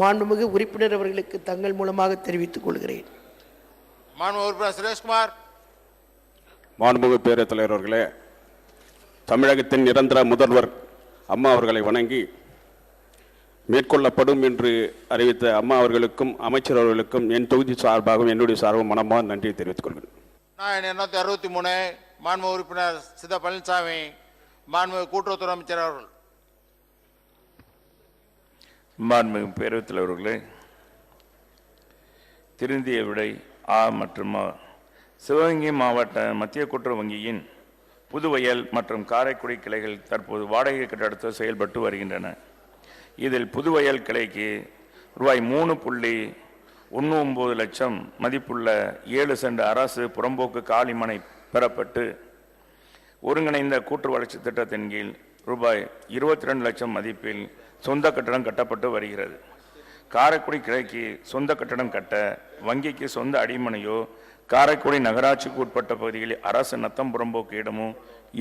Speaker 12: மாண்புமிகு உறுப்பினர் அவர்களுக்கு தங்கள் மூலமாக தெரிவித்துக் கொள்கிறேன்.
Speaker 1: மாண்புமிகு உறுப்பினர் சுரேஷ்குமார்.
Speaker 3: மாண்புமிகு பேரவைத் தலைவர் அவர்களே, தமிழகத்தின் நிரந்தர முதல்வர் அம்மா அவர்களை வணங்கி மேற்கொள்ளப்படும் என்று அறிவித்த அம்மா அவர்களுக்கும் அமைச்சர் அவர்களுக்கும் என் தொகுதி சார்பாகவும் என்னுடைய சார்பாகவும் மனமாக நன்றியை தெரிவித்துக் கொள்கிறேன்.
Speaker 1: நான் 263 மாண்புமிகு உறுப்பினர் சித பழனிசாமி. மாண்புமிகு கூட்டுறவுத்துறை அமைச்சர் அவர்கள்.
Speaker 13: மாண்புமிகு பேரவைத் தலைவர்களே, திருந்திய விடை ஆ மற்றும் சிவகங்கை மாவட்ட மத்திய கூட்டுறவு வங்கியின் புதுவயல் மற்றும் காரைக்குடி கிளைகள் தற்போது வாடகை கட்டடத்தில் செயல்பட்டு வருகின்றன. இதில் புதுவயல் கிளைக்கு ரூபாய் 3.19 லட்சம் மதிப்புள்ள 7 சென்ட் அரசு புறம்போக்கு காலிமனை பெறப்பட்டு ஒருங்கிணைந்த கூட்டு வளர்ச்சி திட்டத்தின் கீழ் ரூபாய் 22 லட்சம் மதிப்பில் சொந்த கட்டடம் கட்டப்பட்டு வருகிறது. காரைக்குடி கிளைக்கு சொந்த கட்டடம் கட்ட வங்கிக்கு சொந்த அடிமனையோ காரைக்குடி நகராட்சிக்கு உட்பட்ட பகுதிகளில் அரசு நத்தம் புறம்போக்கு இடமோ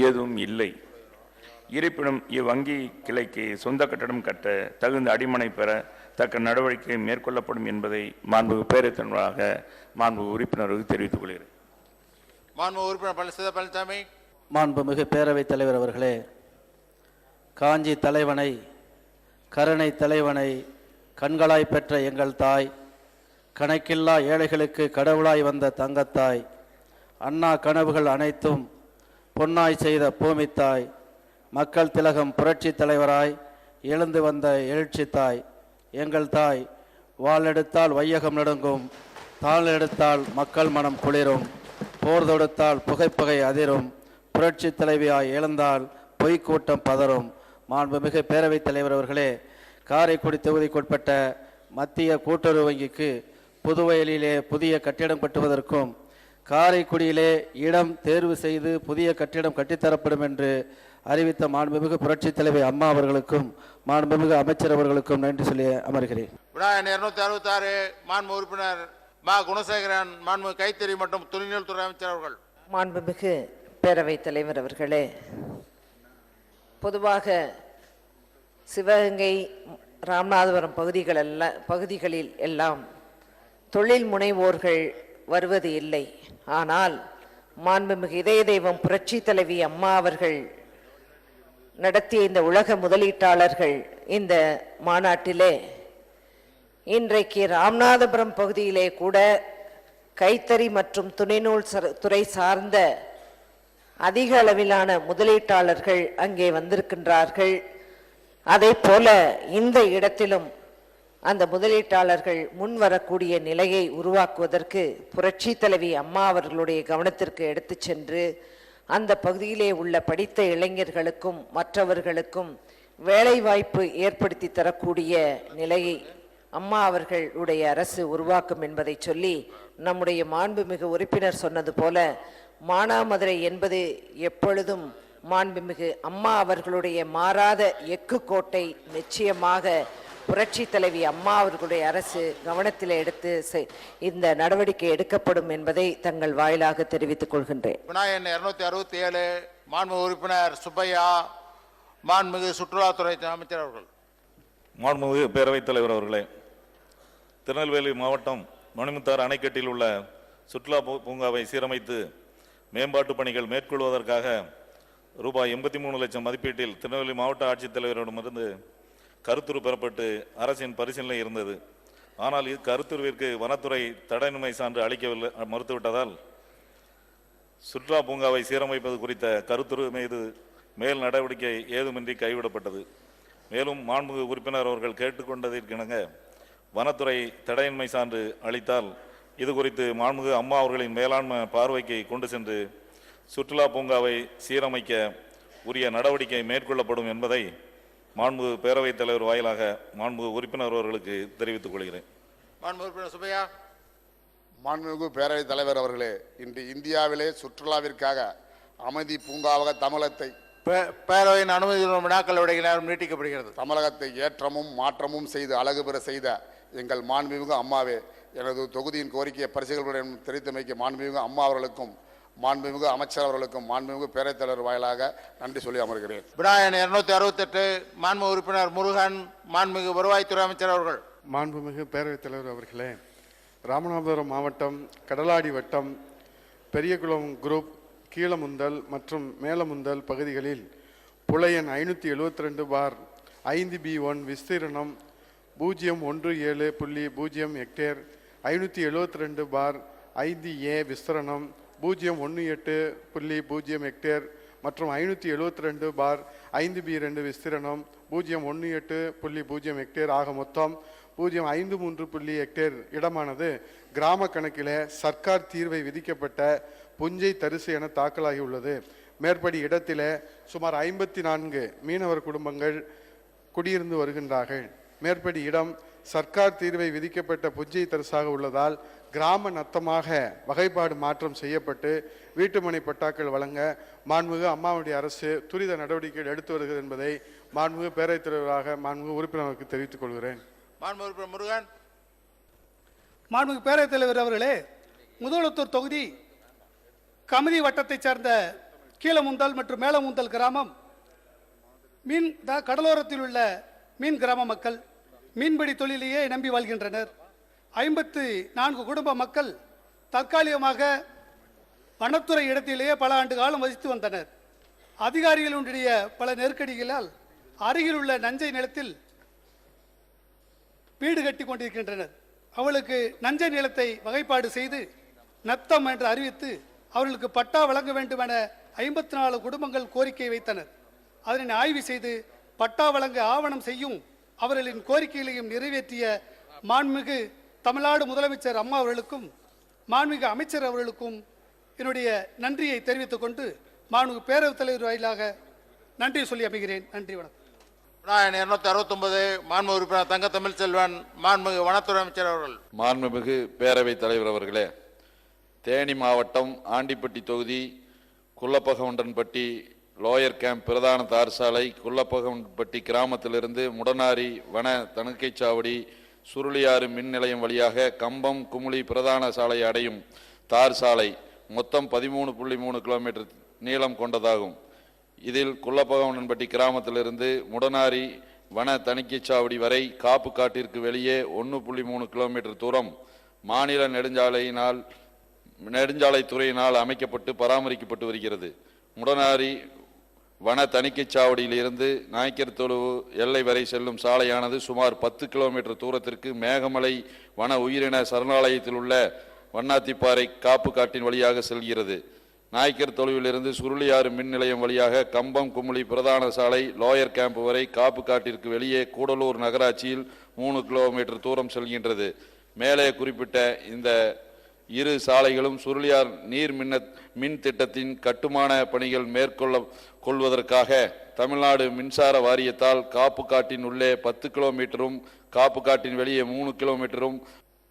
Speaker 13: ஏதும் இல்லை. இருப்பினும் இவ்வங்கி கிளைக்கு சொந்த கட்டடம் கட்ட தகுந்த அடிமனை பெற தக்க நடவடிக்கை மேற்கொள்ளப்படும் என்பதை மாண்புமிகு பேரவைத் தலைவராக மாண்புமிகு உறுப்பினருக்கு தெரிவித்துக் கொள்கிறேன்.
Speaker 1: மாண்புமிகு உறுப்பினர் சித பழனிசாமி.
Speaker 5: மாண்புமிகு பேரவைத் தலைவர் அவர்களே, காஞ்சி தலைவனை கருணை தலைவனை கண்களாய் பெற்ற எங்கள் தாய், கணக்கில்லா ஏழைகளுக்கு கடவுளாய் வந்த தங்கத்தாய், அண்ணா கனவுகள் அனைத்தும் பொன்னாய் செய்த பூமித்தாய், மக்கள் திலகம் புரட்சி தலைவராய் எழுந்து வந்த எழுச்சி தாய், எங்கள் தாய் வாள் எடுத்தால் வையகம் நடுங்கும், தாள் எடுத்தால் மக்கள் மனம் குளிரும், போர் தொடுத்தால் புகைப்பகை அதிரும், புரட்சி தலைவியாய் எழுந்தால் பொய்க்கூட்டம் பதறும். மாண்புமிகு பேரவைத் தலைவர் அவர்களே, காரைக்குடி தொகுதிக்குட்பட்ட மத்திய கூட்டுறவு வங்கிக்கு புதுவயலிலே புதிய கட்டிடம் கட்டுவதற்கும் காரைக்குடியிலே இடம் தேர்வு செய்து புதிய கட்டிடம் கட்டித்தரப்படும் என்று அறிவித்த மாண்புமிகு புரட்சி தலைவி அம்மா அவர்களுக்கும் மாண்புமிகு அமைச்சர் அவர்களுக்கும் நன்றி சொல்லி அமர்கிறேன்.
Speaker 1: 266 மாண்புமிகு உறுப்பினர் மா குணசேகரன் மாண்புமிகு கைத்தறி மற்றும் துணிநூல் துறை அமைச்சர் அவர்கள்.
Speaker 2: மாண்புமிகு பேரவைத் தலைவர் அவர்களே, பொதுவாக சிவகங்கை ராமநாதபுரம் பகுதிகளில் எல்லாம் தொழில் முனைவோர்கள் வருவது இல்லை. ஆனால் மாண்புமிகு இதய தெய்வம் புரட்சி தலைவி அம்மா அவர்கள் நடத்திய இந்த உலக முதலீட்டாளர்கள் இந்த மாநாட்டிலே இன்றைக்கு ராமநாதபுரம் பகுதியிலே கூட கைத்தறி மற்றும் துணிநூல் துறை சார்ந்த அதிக அளவிலான முதலீட்டாளர்கள் அங்கே வந்திருக்கின்றார்கள். அதே போல இந்த இடத்திலும் அந்த முதலீட்டாளர்கள் முன் வரக்கூடிய நிலையை உருவாக்குவதற்கு புரட்சி தலைவி அம்மா அவர்களுடைய கவனத்திற்கு எடுத்து சென்று அந்த பகுதியிலே உள்ள படித்த இளைஞர்களுக்கும் மற்றவர்களுக்கும் வேலை வாய்ப்பு ஏற்படுத்தி தரக்கூடிய நிலையை அம்மா அவர்களுடைய அரசு உருவாக்கும் என்பதை சொல்லி, நம்முடைய மாண்புமிகு உறுப்பினர் சொன்னது போல மானாமதுரை என்பது எப்பொழுதும் மாண்புமிகு அம்மா அவர்களுடைய மாறாத எக்கு கோட்டை. நிச்சயமாக புரட்சி தலைவி அம்மா அவர்களுடைய அரசு கவனத்தில் எடுத்து இந்த நடவடிக்கை எடுக்கப்படும் என்பதை தங்கள் வாயிலாக தெரிவித்துக் கொள்கின்றேன்.
Speaker 1: 267 மாண்புமிகு உறுப்பினர் சுப்பையா மாண்புமிகு சுற்றுலாத்துறை அமைச்சர் அவர்கள்.
Speaker 13: மாண்புமிகு பேரவைத் தலைவர் அவர்களே, திருநெல்வேலி மாவட்டம் மணிமுத்தாறு அணைக்கட்டில் உள்ள சுற்றுலா பூங்காவை சீரமைத்து மேம்பாட்டு பணிகள் மேற்கொள்வதற்காக ரூபாய் 83 லட்சம் மதிப்பீட்டில் திருநெல்வேலி மாவட்ட ஆட்சித்தலைவரிடமிருந்து கருத்துரு பெறப்பட்டு அரசின் பரிசீலனை இருந்தது. ஆனால் இக்கருத்துருவிற்கு வனத்துறை தடையின்மை சான்று அளிக்கவில்லை மறுத்துவிட்டதால் சுற்றுலா பூங்காவை சீரமைப்பது குறித்த கருத்துரு மீது மேல் நடவடிக்கை ஏதுமின்றி கைவிடப்பட்டது. மேலும் மாண்புமிகு உறுப்பினர் அவர்கள் கேட்டுக்கொண்டதற்கிணங்க வனத்துறை தடையின்மை சான்று அளித்தால் இது குறித்து மாண்புமிகு அம்மா அவர்களின் மேலாண்மை பார்வைக்கு கொண்டு சென்று சுற்றுலா பூங்காவை சீரமைக்க உரிய நடவடிக்கை மேற்கொள்ளப்படும் என்பதை மாண்புமிகு பேரவைத் தலைவர் வாயிலாக மாண்புமிகு உறுப்பினர் அவர்களுக்கு தெரிவித்துக் கொள்கிறேன்.
Speaker 1: மாண்புமிகு உறுப்பினர் சுப்பையா.
Speaker 4: மாண்புமிகு பேரவைத் தலைவர் அவர்களே, இன்று இந்தியாவிலே சுற்றுலாவிற்காக அமைதி பூங்காவாக தமிழகத்தை
Speaker 1: பேரவையின் அனுமதியுடன் வினாக்களுடைய நேரம் நீட்டிக்கப்படுகிறது.
Speaker 4: தமிழகத்தை ஏற்றமும் மாற்றமும் செய்து அழகு பெற செய்த எங்கள் மாண்புமிகு அம்மாவே, எனது தொகுதியின் கோரிக்கையை பரிசுகளுடன் தெரிவித்தமைக்கு மாண்புமிகு அம்மா அவர்களுக்கும் மாண்புமிகு அமைச்சர் அவர்களுக்கும் மாண்புமிகு பேரவைத் தலைவர் வாயிலாக நன்றி சொல்லி அமர்கிறேன்.
Speaker 1: வினாயன் 268 மாண்புமிகு உறுப்பினர் முருகன் மாண்புமிகு வருவாய்த்துறை அமைச்சர் அவர்கள்.
Speaker 14: மாண்புமிகு பேரவைத் தலைவர் அவர்களே, ராமநாதபுரம் மாவட்டம் கடலாடி வட்டம் பெரியகுளம் குரூப் கீழமுந்தல் மற்றும் மேலமுந்தல் பகுதிகளில் புலையன் 572/5B1 விஸ்தீரணம் 017.0 ஹெக்டேர், 572/5A விஸ்தரணம் 018.0 ஹெக்டேர் மற்றும் 572/5B2 விஸ்தீரணம் 018.0 ஹெக்டேர் ஆக மொத்தம் 053 ஹெக்டேர் இடமானது கிராம கணக்கிலே சர்க்கார் தீர்வை விதிக்கப்பட்ட புஞ்சை தரிசு என தாக்கலாகியுள்ளது. மேற்படி இடத்திலே சுமார் 54 மீனவர் குடும்பங்கள் குடியிருந்து வருகின்றார்கள். மேற்படி இடம் சர்க்கார் தீர்வை விதிக்கப்பட்ட புஞ்சை தரிசாக உள்ளதால் கிராம நத்தமாக வகைப்பாடு மாற்றம் செய்யப்பட்டு வீட்டுமனை பட்டாக்கள் வழங்க மாண்புமிகு அம்மாவுடைய அரசு துரித நடவடிக்கைகள் எடுத்து வருகிறது என்பதை மாண்புமிகு பேரவைத் தலைவராக மாண்புமிகு உறுப்பினருக்கு தெரிவித்துக் கொள்கிறேன்.
Speaker 1: மாண்புமிகு உறுப்பினர் முருகன்.
Speaker 15: மாண்புமிகு பேரவைத் தலைவர் அவர்களே, முதலுத்தூர் தொகுதி கமிதி வட்டத்தைச் சேர்ந்த கீழமுந்தல் மற்றும் மேலமுந்தல் கிராமம் கடலோரத்தில் உள்ள மீன் கிராம மக்கள் மீன்பிடி தொழிலையே நம்பி வாழ்கின்றனர். 54 குடும்ப மக்கள் தற்காலிகமாக வனத்துறை இடத்திலேயே பல ஆண்டு காலம் வசித்து வந்தனர். அதிகாரிகளுடைய பல நெருக்கடிகளால் அருகில் உள்ள நஞ்சை நிலத்தில் வீடு கட்டி கொண்டிருக்கின்றனர். அவளுக்கு நஞ்சை நிலத்தை வகைப்பாடு செய்து நத்தம் என்று அறிவித்து அவர்களுக்கு பட்டா வழங்க வேண்டும் என 54 குடும்பங்கள் கோரிக்கை வைத்தனர். அதனை ஆய்வு செய்து பட்டா வழங்க ஆவணம் செய்யும் அவர்களின் கோரிக்கைகளையும் நிறைவேற்றிய மாண்புமிகு தமிழ்நாடு முதலமைச்சர் அம்மா அவர்களுக்கும் மாண்புமிகு அமைச்சர் அவர்களுக்கும் என்னுடைய நன்றியை தெரிவித்துக் கொண்டு மாண்புமிகு பேரவைத் தலைவர் வாயிலாக நன்றி சொல்லி அமைகிறேன். நன்றி, வணக்கம்.
Speaker 1: 269 மாண்புமிகு உறுப்பினர் தங்க தமிழ்ச்செல்வன் மாண்புமிகு வனத்துறை அமைச்சர் அவர்கள்.
Speaker 16: மாண்புமிகு பேரவைத் தலைவர் அவர்களே, தேனி மாவட்டம் ஆண்டிப்பட்டி தொகுதி குள்ளப்பகவுண்டன்பட்டி லோயர் கேம்ப் பிரதான தார் சாலை குள்ளப்பகவுண்டன்பட்டி கிராமத்திலிருந்து முடனாரி வன தணிக்கைச்சாவடி சுருளியாறு மின் நிலையம் வழியாக கம்பம் குமுளி பிரதான சாலை அடையும் தார் சாலை மொத்தம் 13.3 கிலோமீட்டர் நீளம் கொண்டதாகும். இதில் குள்ளப்பகவுண்டன்பட்டி கிராமத்திலிருந்து முடனாரி வன தணிக்கைச்சாவடி வரை காப்பு காட்டிற்கு வெளியே 1.3 கிலோமீட்டர் தூரம் மாநில நெடுஞ்சாலைத்துறையினால் அமைக்கப்பட்டு பராமரிக்கப்பட்டு வருகிறது. முடனாரி வன தணிக்கைச்சாவடியிலிருந்து நாய்க்கர் தொழுவு எல்லை வரை செல்லும் சாலையானது சுமார் 10 கிலோமீட்டர் தூரத்திற்கு மேகமலை வன உயிரின சரணாலயத்தில் உள்ள வண்ணாத்திப்பாறை காப்பு காட்டின் வழியாக செல்கிறது. நாய்க்கர் தொழுவிலிருந்து சுருளியாறு மின் நிலையம் வழியாக கம்பம் குமுளி பிரதான சாலை லோயர் கேம்ப் வரை காப்பு காட்டிற்கு வெளியே கூடலூர் நகராட்சியில் 3 கிலோமீட்டர் தூரம் செல்கின்றது. மேலே குறிப்பிட்ட இந்த இரு சாலைகளும் சுருளியார் நீர் மின் திட்டத்தின் கட்டுமான பணிகள் மேற்கொள்வதற்காக தமிழ்நாடு மின்சார வாரியத்தால் காப்பு காட்டின் உள்ளே 10 கிலோமீட்டரும் காப்பு காட்டின் வெளியே 3 கிலோமீட்டரும்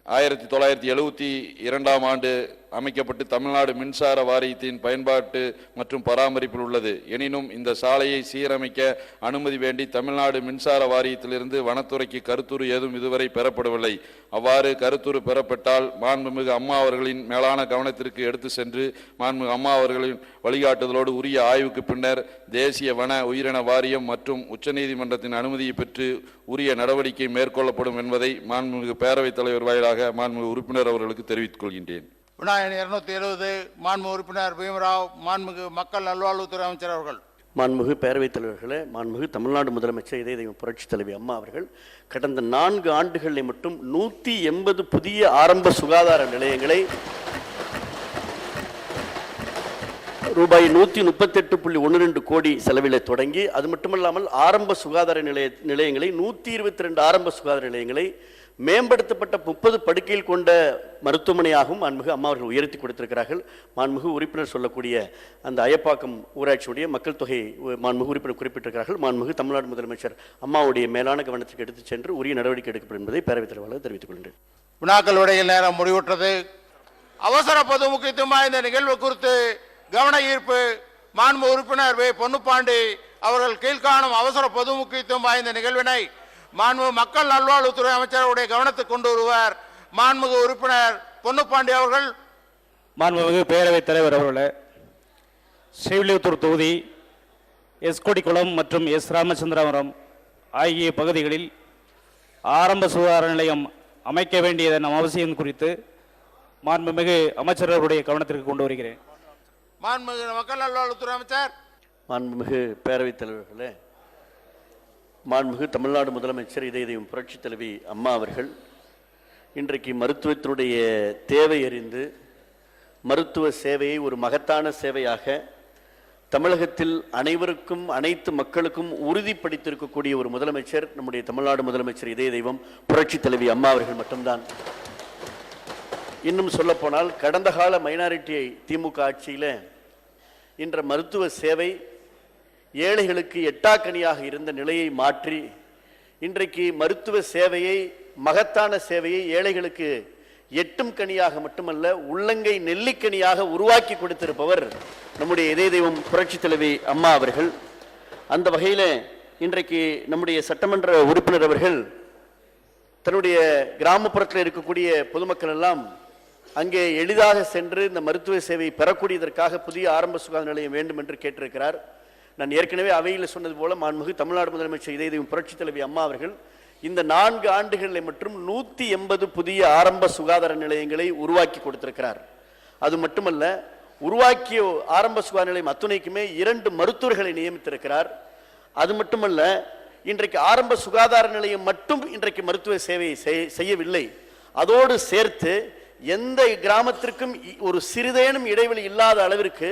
Speaker 16: 1972 ஆண்டு அமைக்கப்பட்டு தமிழ்நாடு மின்சார வாரியத்தின் பயன்பாட்டு மற்றும் பராமரிப்பில் உள்ளது. எனினும் இந்த சாலையை சீரமைக்க அனுமதி வேண்டி தமிழ்நாடு மின்சார வாரியத்திலிருந்து வனத்துறைக்கு கருத்துரு ஏதும் இதுவரை பெறப்படவில்லை. அவ்வாறு கருத்துரு பெறப்பட்டால் மாண்புமிகு அம்மா அவர்களின் மேலான கவனத்திற்கு எடுத்து சென்று மாண்புமிகு அம்மா அவர்களின் வழிகாட்டுதலோடு உரிய ஆய்வுக்கு பின்னர் தேசிய வன உயிரின வாரியம் மற்றும் உச்சநீதிமன்றத்தின் அனுமதியை பெற்று உரிய நடவடிக்கை மேற்கொள்ளப்படும் என்பதை மாண்புமிகு பேரவைத் தலைவர் வாயிலாக மாண்புமிகு உறுப்பினர் அவர்களுக்கு தெரிவித்துக் கொள்கின்றேன்.
Speaker 1: விநாயகன் 270 மாண்புமிகு உறுப்பினர் பீமராவ் மாண்புமிகு மக்கள் நல்வாழ்வுத்துறை அமைச்சர் அவர்கள்.
Speaker 17: மாண்புமிகு பேரவைத் தலைவர்களே, மாண்புமிகு தமிழ்நாடு முதலமைச்சர் இதய தெய்வம் புரட்சி தலைவி அம்மா அவர்கள் கடந்த 4 ஆண்டுகளில் மட்டும் 180 புதிய ஆரம்ப சுகாதார நிலையங்களை ரூபாய் 138.12 கோடி செலவில் தொடங்கி, அது மட்டுமல்லாமல் ஆரம்ப சுகாதார நிலையங்களை 122 ஆரம்ப சுகாதார நிலையங்களை மேம்படுத்தப்பட்ட 30 படுக்கைகள் கொண்ட மருத்துவமனையாகவும் மாண்புமிகு அம்மா அவர்கள் உயர்த்தி கொடுத்திருக்கிறார்கள். மாண்புமிகு உறுப்பினர் சொல்லக்கூடிய அந்த அயப்பாக்கம் ஊராட்சியுடைய மக்கள் தொகை மாண்புமிகு உறுப்பினர் குறிப்பிட்டிருக்கிறார்கள். மாண்புமிகு தமிழ்நாடு முதலமைச்சர் அம்மாவுடைய மேலான கவனத்திற்கு எடுத்துச் சென்று உரிய நடவடிக்கை எடுக்கப்படும் என்பதை பேரவைத் தலைவராக தெரிவித்துக் கொள்கின்றேன்.
Speaker 1: வினாக்கள் விடையில் நேரம் முடிவுற்றது. அவசர பொது முக்கியத்துவம் வாய்ந்த நிகழ்வு குறித்து கவன ஈர்ப்பு. மாண்புமிகு உறுப்பினர் வே. பொன்னுப்பாண்டி அவர்கள் கீழ்காணும் அவசர பொது முக்கியத்துவம் வாய்ந்த நிகழ்வினை மாண்புமிகு மக்கள் நல்வாழ்வுத்துறை அமைச்சருடைய கவனத்துக்கு கொண்டு வருவார். மாண்புமிகு உறுப்பினர் பொன்னுப்பாண்டி அவர்கள்.
Speaker 8: மாண்புமிகு பேரவைத் தலைவர் அவர்களே, ஸ்ரீவில்லிபுத்தூர் தொகுதி எஸ் கொடிக்குளம் மற்றும் எஸ் ராமச்சந்திரபுரம் ஆகிய பகுதிகளில் ஆரம்ப சுகாதார நிலையம் அமைக்க வேண்டியதன் அவசியம் குறித்து மாண்புமிகு அமைச்சர்களுடைய கவனத்திற்கு கொண்டு வருகிறேன்.
Speaker 1: மாண்புமிகு மக்கள் நல்வாழ்வுத்துறை அமைச்சர்.
Speaker 17: மாண்புமிகு பேரவைத் தலைவர்களே, மாண்புமிகு தமிழ்நாடு முதலமைச்சர் இதயம் புரட்சித் தலைவி அம்மா அவர்கள் இன்றைக்கு மருத்துவத்தினுடைய தேவை அறிந்து மருத்துவ சேவையை ஒரு மகத்தான சேவையாக தமிழகத்தில் அனைவருக்கும் அனைத்து மக்களுக்கும் உறுதிப்படுத்தியிருக்கக்கூடிய ஒரு முதலமைச்சர் நம்முடைய தமிழ்நாடு முதலமைச்சர் இதய தெய்வம் புரட்சித் தலைவி அம்மா அவர்கள் மட்டும்தான். இன்னும் சொல்லப்போனால் கடந்த கால மைனாரிட்டி திமுக ஆட்சியில் இன்ற மருத்துவ சேவை ஏழைகளுக்கு எட்டாக்கனியாக இருந்த நிலையை மாற்றி இன்றைக்கு மருத்துவ சேவையை மகத்தான சேவையை ஏழைகளுக்கு எட்டும் கனியாக மட்டுமல்ல உள்ளங்கை நெல்லிக்கனியாக உருவாக்கி கொடுத்திருப்பவர் நம்முடைய இதய தெய்வம் புரட்சித் தலைவி அம்மா அவர்கள். அந்த வகையில் இன்றைக்கு நம்முடைய சட்டமன்ற உறுப்பினர் அவர்கள் தன்னுடைய கிராமப்புறத்தில் இருக்கக்கூடிய பொதுமக்கள் எல்லாம் அங்கே எளிதாக சென்று இந்த மருத்துவ சேவை பெறக்கூடியதற்காக புதிய ஆரம்ப சுகாதார நிலையம் வேண்டும் என்று கேட்டிருக்கிறார். நான் ஏற்கனவே அவையில் சொன்னது போல மாண்புமிகு தமிழ்நாடு முதலமைச்சர் இதய தெய்வம் புரட்சித் தலைவி அம்மா அவர்கள் இந்த 4 ஆண்டுகளில் மற்றும் 180 புதிய ஆரம்ப சுகாதார நிலையங்களை உருவாக்கி கொடுத்திருக்கிறார். அது மட்டுமல்ல, உருவாக்கிய ஆரம்ப சுகாதார நிலையம் அத்துணைக்குமே 2 மருத்துவர்களை நியமித்திருக்கிறார். அது மட்டுமல்ல, இன்றைக்கு ஆரம்ப சுகாதார நிலையம் மட்டும் இன்றைக்கு மருத்துவ சேவையை செய்யவில்லை, அதோடு சேர்த்து எந்த கிராமத்திற்கும் ஒரு சிறிதேனும் இடைவெளி இல்லாத அளவிற்கு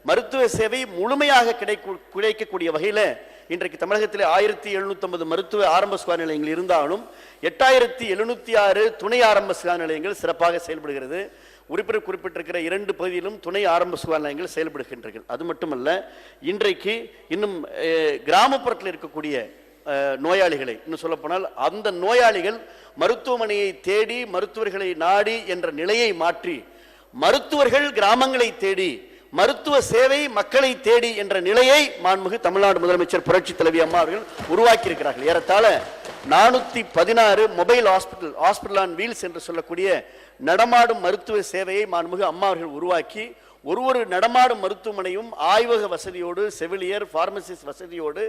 Speaker 17: மருத்துவ சேவை முழுமையாக கிடைக்கக்கூடிய வகையில் இன்றைக்கு தமிழகத்தில் 1750 மருத்துவ ஆரம்ப சுகாதார நிலையங்கள் இருந்தாலும் 8706 துணை ஆரம்ப சுகாதார நிலையங்கள் சிறப்பாக செயல்படுகிறது. உறுப்பினர் குறிப்பிட்டிருக்கிற 2 பகுதியிலும் துணை ஆரம்ப சுகாதார நிலையங்கள் செயல்படுகின்றன. அது மட்டுமல்ல, இன்றைக்கு இன்னும் கிராமப்புறத்தில் இருக்கக்கூடிய நோயாளிகளை இன்னும் சொல்லப்போனால் அந்த நோயாளிகள் மருத்துவமனையை தேடி மருத்துவர்களை நாடி என்ற நிலையை மாற்றி மருத்துவர்கள் கிராமங்களை தேடி மருத்துவ சேவை மக்களை தேடி என்ற நிலையை மாண்புமிகு தமிழ்நாடு முதலமைச்சர் புரட்சித் தலைவி அம்மா அவர்கள் உருவாக்கி இருக்கிறார்கள். ஏறத்தாழ 416 மொபைல் ஹாஸ்பிட்டல் ஆன் வீல்ஸ் என்று சொல்லக்கூடிய நடமாடும் மருத்துவ சேவையை மாண்புமிகு அம்மா அவர்கள் உருவாக்கி ஒரு நடமாடும் மருத்துவமனையும் ஆய்வக வசதியோடு செவிலியர் பார்மசிஸ்ட் வசதியோடு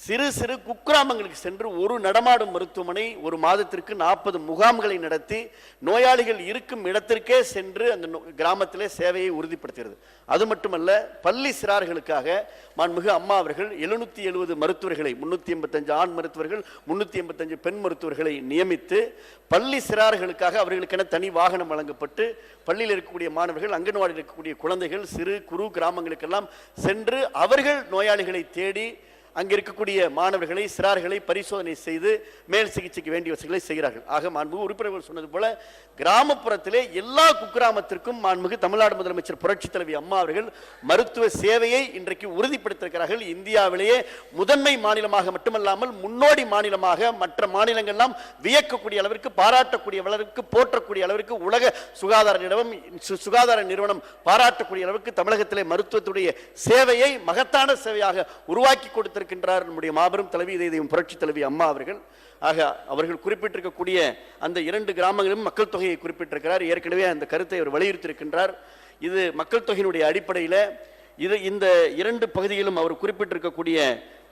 Speaker 17: சிறு சிறு குக்கிராமங்களுக்கு சென்று ஒரு நடமாடும் மருத்துவமனை ஒரு மாதத்திற்கு 40 முகாம்களை நடத்தி நோயாளிகள் இருக்கும் இடத்திற்கே சென்று அந்த கிராமத்திலே சேவையை உறுதிப்படுத்துகிறது. அது மட்டுமல்ல, பள்ளி சிறார்களுக்காக மாண்புமிகு அம்மா அவர்கள் 770 மருத்துவர்களை 385 ஆண் மருத்துவர்கள் 385 பெண் மருத்துவர்களை நியமித்து பள்ளி சிறார்களுக்காக அவர்களுக்கென தனி வாகனம் வழங்கப்பட்டு பள்ளியில் இருக்கக்கூடிய மாணவர்கள் அங்கன்வாடியில் இருக்கக்கூடிய குழந்தைகள் சிறு குறு கிராமங்களுக்கெல்லாம் சென்று அவர்கள் நோயாளிகளை தேடி அங்கே இருக்கக்கூடிய மாணவர்களை சிறார்களை பரிசோதனை செய்து மேல் சிகிச்சைக்கு வேண்டிய வசதிகளை செய்கிறார்கள். ஆக மாண்புமிகு உறுப்பினர்கள் சொன்னது போல கிராமப்புறத்திலே எல்லா குக்கிராமத்திற்கும் மாண்புமிகு தமிழ்நாடு முதலமைச்சர் புரட்சித் தலைவி அம்மா அவர்கள் மருத்துவ சேவையை இன்றைக்கு உறுதிப்படுத்தியிருக்கிறார்கள். இந்தியாவிலேயே முதன்மை மாநிலமாக மட்டுமல்லாமல் முன்னோடி மாநிலமாக மற்ற மாநிலங்கள்லாம் வியக்கக்கூடிய அளவிற்கு பாராட்டக்கூடிய அளவிற்கு போற்றக்கூடிய அளவிற்கு உலக சுகாதார நிறுவனம் பாராட்டக்கூடிய அளவிற்கு தமிழகத்திலே மருத்துவத்துடைய சேவையை மகத்தான சேவையாக உருவாக்கி கொடுத்திருக்கிறார் நம்முடைய மாபெரும் தலைவி இதய தெய்வம் புரட்சித் தலைவி அம்மா அவர்கள். ஆக அவர்கள் குறிப்பிட்டிருக்கக்கூடிய அந்த 2 கிராமங்களும் மக்கள் தொகையை குறிப்பிட்டிருக்கிறார். ஏற்கனவே அந்த கருத்தை அவர் வலியுறுத்தியிருக்கின்றார். இது மக்கள் தொகையினுடைய அடிப்படையில் இந்த 2 பகுதியிலும் அவர் குறிப்பிட்டிருக்கக்கூடிய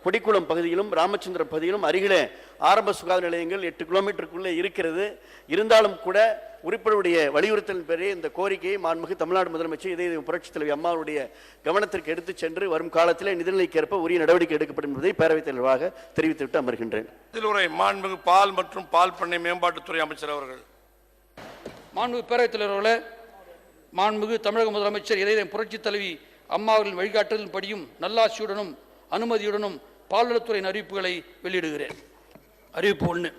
Speaker 17: கொடிக்குளம் பகுதியிலும் ராமச்சந்திரம் பகுதியிலும் அருகிலே ஆரம்ப சுகாதார நிலையங்கள் 8 கிலோமீட்டருக்குள்ளே இருக்கிறது. இருந்தாலும் கூட உறுப்பினருடைய வலியுறுத்தலின் பேரே இந்த கோரிக்கையை மாண்புமிகு தமிழ்நாடு முதலமைச்சர் இதய புரட்சித் தலைவி அம்மாவுடைய கவனத்திற்கு எடுத்துச் சென்று வரும் காலத்தில் நிதிநிலைக்கேற்ப உரிய நடவடிக்கை எடுக்கப்படும் என்பதை பேரவைத் தலைவராக தெரிவித்துவிட்டு அமர்கின்றேன்.
Speaker 18: மாண்புமிகு பால் மற்றும் பால் பண்ணை மேம்பாட்டுத்துறை அமைச்சர் அவர்கள்.
Speaker 19: மாண்புமிகு பேரவைத் தலைவர்களே, மாண்புமிகு தமிழக முதலமைச்சர் இதய புரட்சித் தலைவி அம்மா அவர்களின் வழிகாட்டுதலின்படியும் நல்லாட்சியுடனும் அனுமதியுடனும் பால்வளத்துறையின் அறிவிப்புகளை வெளியிடுகிறேன். அறிவிப்பு 1.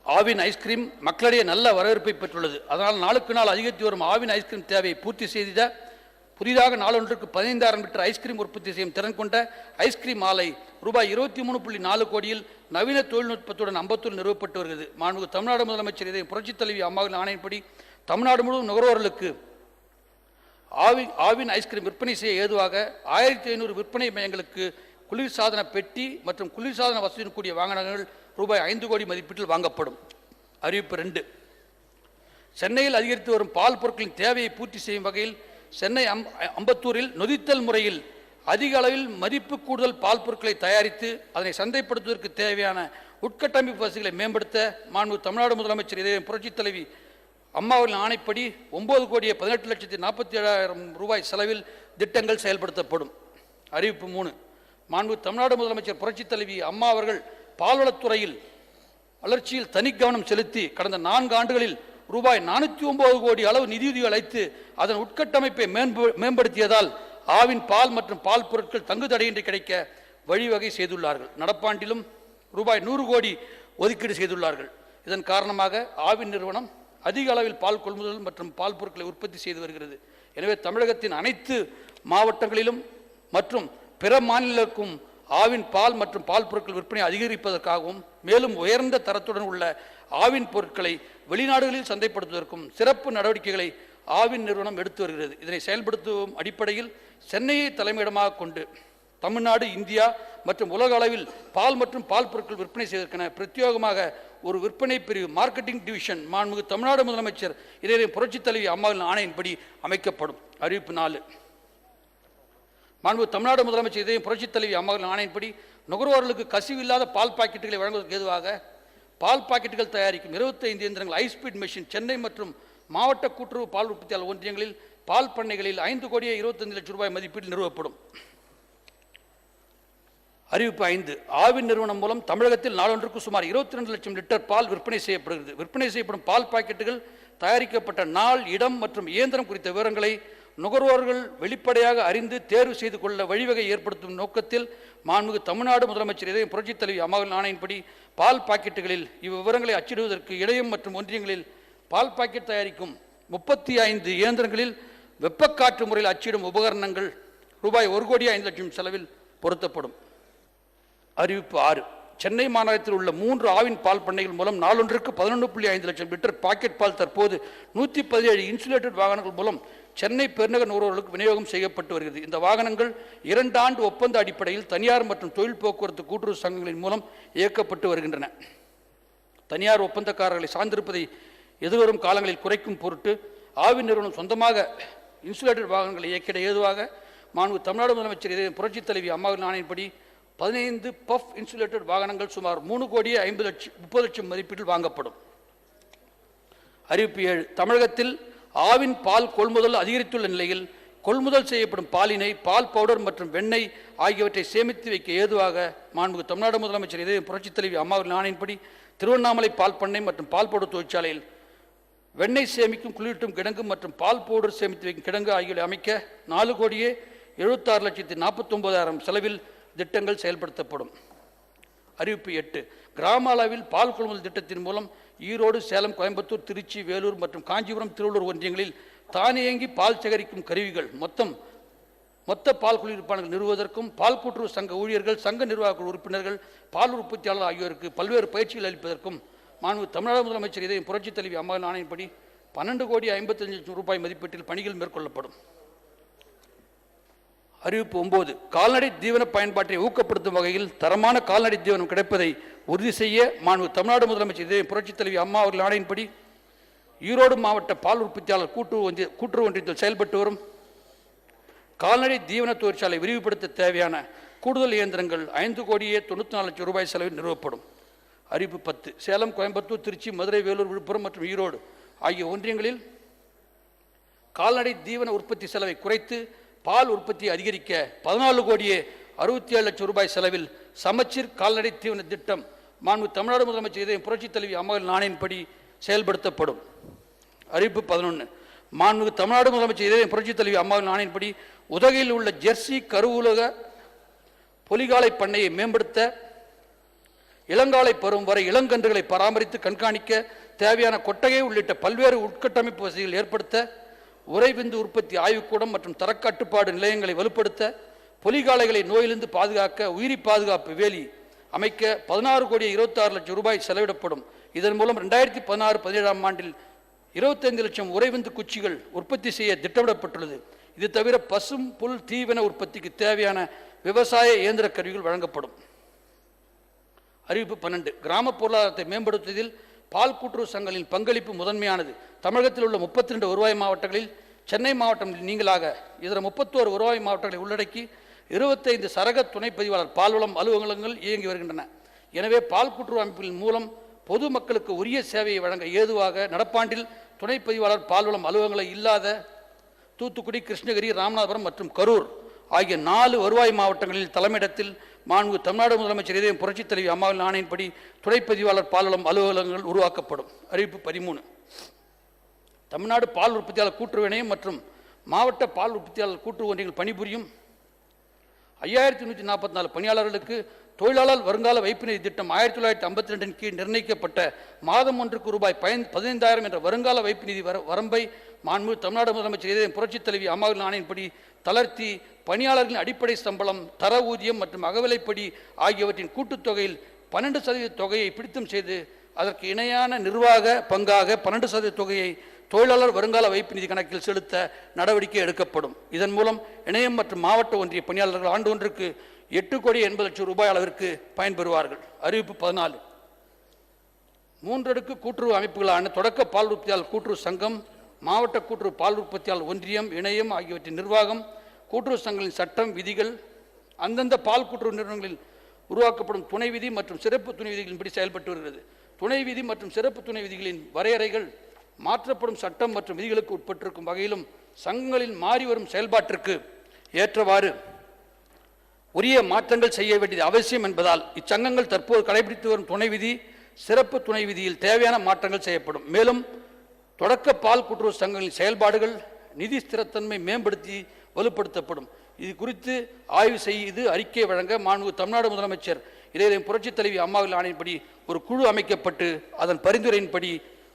Speaker 19: ஆவின் ஐஸ்கிரீம் மக்களிடையே நல்ல வரவேற்பை பெற்றுள்ளது. அதனால் நாளுக்கு நாள் அதிகரித்து வரும் ஆவின் ஐஸ்கிரீம் தேவையை பூர்த்தி செய்த புதிதாக நாளொன்றுக்கு 15,000 லிட்டர் ஐஸ்கிரீம் உற்பத்தி செய்யும் திறன் கொண்ட ஐஸ்கிரீம் ஆலை ரூபாய் 23.4 கோடியில் நவீன தொழில்நுட்பத்துடன் அம்பத்தூர் நிறுவப்பட்டு வருகிறது. மாண்புமிகு தமிழ்நாடு முதலமைச்சர் இதை புரட்சித் தலைவி அம்மாவின் ஆணையின்படி தமிழ்நாடு முழுவதும் நுகர்வோர்களுக்கு ஆவின் ஐஸ்கிரீம் விற்பனை செய்ய ஏதுவாக 1500 விற்பனை மையங்களுக்கு குளிர்சாதன பெட்டி மற்றும் குளிர்சாதன வசதியுடன் கூடிய வாகனங்கள் ரூபாய் 5 கோடி மதிப்பீட்டில் வாங்கப்படும். அறிவிப்பு 2. சென்னையில் அதிகரித்து வரும் பால் பொருட்களின் தேவையை பூர்த்தி செய்யும் வகையில் சென்னை அம்பத்தூரில் நொதித்தல் முறையில் அதிக அளவில் மதிப்பு கூடுதல் பால் பொருட்களை தயாரித்து அதனை சந்தைப்படுத்துவதற்கு தேவையான உட்கட்டமைப்பு வசதிகளை மேம்படுத்த மாண்புமிகு தமிழ்நாடு முதலமைச்சர் இதே புரட்சித் தலைவி அம்மாவின் ஆணைப்படி 9,18,47,000 ரூபாய் செலவில் திட்டங்கள் செயல்படுத்தப்படும். அறிவிப்பு 3. மாண்புமிகு தமிழ்நாடு முதலமைச்சர் புரட்சித் தலைவி அம்மா அவர்கள் பால்வளத்துறையில் வளர்ச்சியில் தனி கவனம் செலுத்தி கடந்த 4 ஆண்டுகளில் ரூபாய் 409 கோடி அளவு நிதியுதவி அளித்து அதன் உட்கட்டமைப்பை மேம்படுத்தியதால் ஆவின் பால் மற்றும் பால் பொருட்கள் தங்குதடையின்றி கிடைக்க வழிவகை செய்துள்ளார்கள். நடப்பாண்டிலும் ரூபாய் 100 கோடி ஒதுக்கீடு செய்துள்ளார்கள். இதன் காரணமாக ஆவின் நிறுவனம் அதிக அளவில் பால் கொள்முதல் மற்றும் பால் பொருட்களை உற்பத்தி செய்து வருகிறது. எனவே தமிழகத்தின் அனைத்து மாவட்டங்களிலும் மற்றும் பிற மாநிலங்களுக்கும் ஆவின் பால் மற்றும் பால் பொருட்கள் விற்பனை அதிகரிப்பதற்காகவும் மேலும் உயர்ந்த தரத்துடன் உள்ள ஆவின் பொருட்களை வெளிநாடுகளில் சந்தைப்படுத்துவதற்கும் சிறப்பு நடவடிக்கைகளை ஆவின் நிறுவனம் எடுத்து வருகிறது. இதனை செயல்படுத்தும் அடிப்படையில் சென்னையை தலைமையிடமாக கொண்டு தமிழ்நாடு, இந்தியா மற்றும் உலக அளவில் பால் மற்றும் பால் பொருட்கள் விற்பனை செய்வதற்கென பிரத்யேகமாக ஒரு விற்பனை பிரிவு மார்க்கெட்டிங் டிவிஷன் மாண்புமிகு தமிழ்நாடு முதலமைச்சர் இதே புரட்சித் தலைவி அம்மாவின் ஆணையின்படி அமைக்கப்படும். அறிவிப்பு 4. மாண்புமிகு தமிழ்நாடு முதலமைச்சர் இதே புரட்சித் தலைவி அம்மாவின் ஆணையின்படி நுகர்வோர்களுக்கு கசிவில்லாத பால் பாக்கெட்டுகளை வழங்குவதற்கு ஏதுவாக பால் பாக்கெட்டுகள் தயாரிக்கும் 25 இயந்திரங்கள் ஹைஸ்பீட் மெஷின் சென்னை மற்றும் மாவட்ட கூட்டுறவு பால் உற்பத்தியாளர் ஒன்றியங்களில் பால் பண்ணைகளில் 5,25,00,000 ரூபாய் மதிப்பீட்டில் நிறுவப்படும். அறிவிப்பு 5. ஆவின் நிறுவனம் மூலம் தமிழகத்தில் நாளொன்றுக்கு சுமார் 22 லட்சம் லிட்டர் பால் விற்பனை செய்யப்படுகிறது. விற்பனை செய்யப்படும் பால் பாக்கெட்டுகள் தயாரிக்கப்பட்ட நாள், இடம் மற்றும் இயந்திரம் குறித்த விவரங்களை நுகர்வோர்கள் வெளிப்படையாக அறிந்து தேர்வு செய்து கொள்ள வழிவகை ஏற்படுத்தும் நோக்கத்தில் மாண்புமிகு தமிழ்நாடு முதலமைச்சர் இதே புரட்சித் தலைவி அம்மாவின் ஆணையின்படி பால் பாக்கெட்டுகளில் இவ்விவரங்களை அச்சிடுவதற்கு இடையம் மற்றும் ஒன்றியங்களில் பால் பாக்கெட் தயாரிக்கும் 35 இயந்திரங்களில் வெப்பக்காற்று முறையில் அச்சிடும் உபகரணங்கள் ரூபாய் 1,05,00,000 செலவில் பொருத்தப்படும். அறிவிப்பு 6. சென்னை மாநகரத்தில் உள்ள 3 ஆவின் பால் பண்ணைகள் மூலம் நாளொன்றுக்கு 11.5 லட்சம் லிட்டர் பாக்கெட் பால் தற்போது 117 இன்சுலேட்டட் வாகனங்கள் மூலம் சென்னை பெருநகர் நுகர்வோர்களுக்கு விநியோகம் செய்யப்பட்டு வருகிறது. இந்த வாகனங்கள் 2 ஆண்டு ஒப்பந்த அடிப்படையில் தனியார் மற்றும் தொழில் போக்குவரத்து கூட்டுறவு சங்கங்களின் மூலம் இயக்கப்பட்டு வருகின்றன. தனியார் ஒப்பந்தக்காரர்களை சார்ந்திருப்பதை எதிர்வரும் காலங்களில் குறைக்கும் பொருட்டு ஆவின் நிறுவனம் சொந்தமாக இன்சுலேட்டட் வாகனங்களை இயக்கிட ஏதுவாக மாண்புமிகு தமிழ்நாடு முதலமைச்சர் இதே புரட்சித் தலைவி அம்மாவின் ஆணையின்படி 15 பஃப் இன்சுலேட்டட் வாகனங்கள் சுமார் 3,50,30,00,000 மதிப்பீட்டில் வாங்கப்படும். அறிவிப்பு 7. தமிழகத்தில் ஆவின் பால் கொள்முதல் அதிகரித்துள்ள நிலையில் கொள்முதல் செய்யப்படும் பாலினை, பால் பவுடர் மற்றும் வெண்ணெய் ஆகியவற்றை சேமித்து வைக்க ஏதுவாக மாண்புமிகு தமிழ்நாடு முதலமைச்சர் இதே புரட்சித் தலைவி அம்மாவின் ஆணையின்படி திருவண்ணாமலை பால் பண்ணை மற்றும் பால் பவுடர் தொழிற்சாலையில் வெண்ணெய் சேமிக்கும் குளிரூட்டும் கிடங்கு மற்றும் பால் பவுடர் சேமித்து வைக்கும் கிடங்கு ஆகியவை அமைக்க 4,76,49,000 செலவில் திட்டங்கள் செயல்படுத்தப்படும். அறிவிப்பு 8. கிராம அளவில் பால் கொள்முதல் திட்டத்தின் மூலம் ஈரோடு, சேலம், கோயம்புத்தூர், திருச்சி, வேலூர் மற்றும் காஞ்சிபுரம், திருவள்ளூர் ஒன்றியங்களில் தானியங்கி பால் சேகரிக்கும் கருவிகள் மொத்த பால் குளிர்பானங்கள் நிறுவுவதற்கும் பால் கூட்டுறவு சங்க ஊழியர்கள், சங்க நிர்வாக உறுப்பினர்கள், பால் உற்பத்தியாளர் ஆகியோருக்கு பல்வேறு பயிற்சிகள் அளிப்பதற்கும் மாண்புமிகு தமிழ்நாடு முதலமைச்சர் இதே புரட்சித் தலைவி அம்மாவின் ஆணையின்படி 12,55,00,000 ரூபாய் மதிப்பீட்டில் பணிகள் மேற்கொள்ளப்படும். அறிவிப்பு 9. கால்நடை தீவன பயன்பாட்டை ஊக்கப்படுத்தும் வகையில் தரமான கால்நடை தீவனம் கிடைப்பதை உறுதி செய்ய மாண்புமிகு தமிழ்நாடு முதலமைச்சர் இதே புரட்சித் தலைவி அம்மா அவர்கள் ஆணையின்படி ஈரோடு மாவட்ட பால் உற்பத்தியாளர் கூட்டுறவு ஒன்றியத்தில் செயல்பட்டு வரும் கால்நடை தீவன தொழிற்சாலை விரிவுபடுத்த தேவையான கூடுதல் இயந்திரங்கள் 5,94,00,000 ரூபாய் செலவில் நிறுவப்படும். அறிவிப்பு 10. சேலம், கோயம்புத்தூர், திருச்சி, மதுரை, வேலூர், விழுப்புரம் மற்றும் ஈரோடு ஆகிய ஒன்றியங்களில் கால்நடை தீவன உற்பத்தி செலவை குறைத்து பால் உற்பத்தியை அதிகரிக்க 14,67,00,000 ரூபாய் செலவில் சமச்சீர் கால்நடை தீவன திட்டம் மாண்புமிகு தமிழ்நாடு முதலமைச்சர் இதே புரட்சித் தலைவி அம்மாவின் ஆணையின்படி செயல்படுத்தப்படும். அறிவிப்பு 11. மாண்புமிகு தமிழ்நாடு முதலமைச்சர் இதே புரட்சித் தலைவி அம்மாவின் ஆணையின்படி உதகையில் உள்ள ஜெர்சி கருவூலக பொலிகாலை பண்ணையை மேம்படுத்த இளங்காலை பருவம் வரை இளங்கன்றுகளை பராமரித்து கண்காணிக்க தேவையான கொட்டகை உள்ளிட்ட பல்வேறு உட்கட்டமைப்பு வசதிகள் ஏற்படுத்த, உறைவிந்து உற்பத்தி ஆய்வுக்கூடம் மற்றும் தரக்கட்டுப்பாடு நிலையங்களை வலுப்படுத்த, பொலிகாலைகளை நோயிலிருந்து பாதுகாக்க உயிரி பாதுகாப்பு வேலி அமைக்க 16,26,00,000 ரூபாய் செலவிடப்படும். இதன் மூலம் 2016-17 ஆண்டில் 25 லட்சம் உறைவிந்து குச்சிகள் உற்பத்தி செய்ய திட்டமிடப்பட்டுள்ளது. இது தவிர பசும் புல் தீவன உற்பத்திக்கு தேவையான விவசாய இயந்திர கருவிகள் வழங்கப்படும். அறிவிப்பு 12. கிராம பொருளாதாரத்தை மேம்படுத்துவதில் பால் கூட்டுறவு சங்கங்களின் பங்களிப்பு முதன்மையானது. தமிழகத்தில் உள்ள 32 வருவாய் மாவட்டங்களில் சென்னை மாவட்டம் நீங்களாக இதர 31 வருவாய் மாவட்டங்களை உள்ளடக்கி 25 சரக துணைப்பதிவாளர் பால்வளம் அலுவலகங்கள் இயங்கி வருகின்றன. எனவே பால் கூட்டுறவு அமைப்புகளின் மூலம் பொது மக்களுக்கு உரிய சேவையை வழங்க ஏதுவாக நடப்பாண்டில் துணைப்பதிவாளர் பால்வளம் அலுவலகங்களை இல்லாத தூத்துக்குடி, கிருஷ்ணகிரி, ராமநாதபுரம் மற்றும் கரூர் ஆகிய 4 வருவாய் மாவட்டங்களில் தலைமையிடத்தில் மாண்பு தமிழ்நாடு முதலமைச்சர் இதயம் புரட்சித் தலைவி அம்மாவின் ஆணையின்படி துணைப்பதிவாளர் பால்வளம் அலுவலகங்கள் உருவாக்கப்படும். அறிவிப்பு 13. தமிழ்நாடு பால் உற்பத்தியாளர் கூட்டுறவு இணையம் மற்றும் மாவட்ட பால் உற்பத்தியாளர் கூட்டுறவு ஒன்றியங்கள் பணிபுரியும் 5144 பணியாளர்களுக்கு தொழிலாளர் வருங்கால வைப்பு நிதி திட்டம் 1952 கீழ் நிர்ணயிக்கப்பட்ட மாதம் ஒன்றுக்கு ரூபாய் 15,000 என்ற வருங்கால வைப்பு நிதி வரம்பை மாண்பு தமிழ்நாடு முதலமைச்சர் இதயம் புரட்சித் தலைவி அம்மாவின் ஆணையின்படி தளர்த்தி பணியாளர்களின் அடிப்படை சம்பளம், தர ஊதியம் மற்றும் அகவிலைப்படி ஆகியவற்றின் கூட்டுத்தொகையில் 12% தொகையை பிடித்தம் செய்து அதற்கு இணையான நிர்வாக பங்காக 12% தொகையை தொழிலாளர் வருங்கால வைப்பு நிதி கணக்கில் செலுத்த நடவடிக்கை எடுக்கப்படும். இதன் மூலம் இணையம் மற்றும் மாவட்ட ஒன்றிய பணியாளர்கள் ஆண்டு ஒன்றுக்கு 8,80,00,000 ரூபாய் அளவிற்கு பயன்பெறுவார்கள். அறிவிப்பு 14. 3 அடுக்கு கூட்டுறவு அமைப்புகளான தொடக்க பால் உற்பத்தியாளர் கூட்டுறவு சங்கம், மாவட்ட கூட்டுறவு பால் உற்பத்தியாளர் ஒன்றியம், இணையம் ஆகியவற்றின் நிர்வாகம், கூட்டுறவு சங்கங்களின் சட்டம், விதிகள், அந்தந்த பால் கூட்டுறவு நிறுவனங்களில் உருவாக்கப்படும் துணை விதி மற்றும் சிறப்பு துணை விதிகளின்படி செயல்பட்டு வருகிறது. துணை விதி மற்றும் சிறப்பு துணை விதிகளின் வரையறைகள் மாற்றப்படும் சட்டம் மற்றும் விதிகளுக்கு உட்பட்டிருக்கும் வகையிலும் சங்கங்களின் மாறி வரும் செயல்பாட்டிற்கு ஏற்றவாறு உரிய மாற்றங்கள் செய்ய வேண்டியது அவசியம் என்பதால் இச்சங்கங்கள் தற்போது கடைபிடித்து வரும் துணை விதி, சிறப்பு துணை விதியில் தேவையான மாற்றங்கள் செய்யப்படும். மேலும் தொடக்க பால் கூட்டுறவு சங்கங்களின் செயல்பாடுகள், நிதி ஸ்திரத்தன்மை மேம்படுத்தி வலுப்படுத்தப்படும். இது குறித்து ஆய்வு செய்து அறிக்கை வழங்க மாண்பு தமிழ்நாடு முதலமைச்சர் இதயம் புரட்சித் தலைவி அம்மாவின் ஆணையின்படி ஒரு குழு அமைக்கப்பட்டு அதன் பரிந்துரையின்படி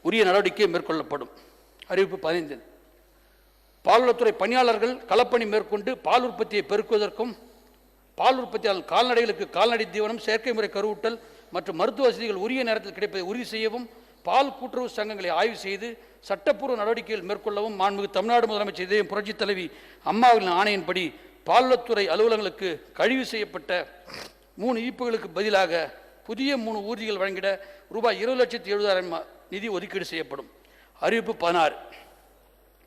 Speaker 19: உரிய நடவடிக்கை மேற்கொள்ளப்படும். அறிவிப்பு 15. பால்வளத்துறை பணியாளர்கள் களப்பணி மேற்கொண்டு பால் உற்பத்தியை பெருக்குவதற்கும் பால் உற்பத்தியாளர் கால்நடைகளுக்கு கால்நடை தீவனம், செயற்கை முறை கருவூட்டல் மற்றும் மருத்துவ வசதிகள் உரிய நேரத்தில் கிடைப்பதை உறுதி செய்யவும், பால் கூட்டுறவு சங்கங்களை ஆய்வு செய்து சட்டப்பூர்வ நடவடிக்கைகள் மேற்கொள்ளவும் மாண்புமிகு தமிழ்நாடு முதலமைச்சர் இதயம் புரட்சித் தலைவி அம்மாவின் ஆணையின்படி பால்வளத்துறை அலுவலகங்களுக்கு கழிவு செய்யப்பட்ட 3 ஈப்புகளுக்கு பதிலாக புதிய 3 ஊர்திகள் வழங்கிட ரூபாய் 20,70,000 நிதி ஒதுக்கீடு செய்யப்படும். அறிவிப்பு 16.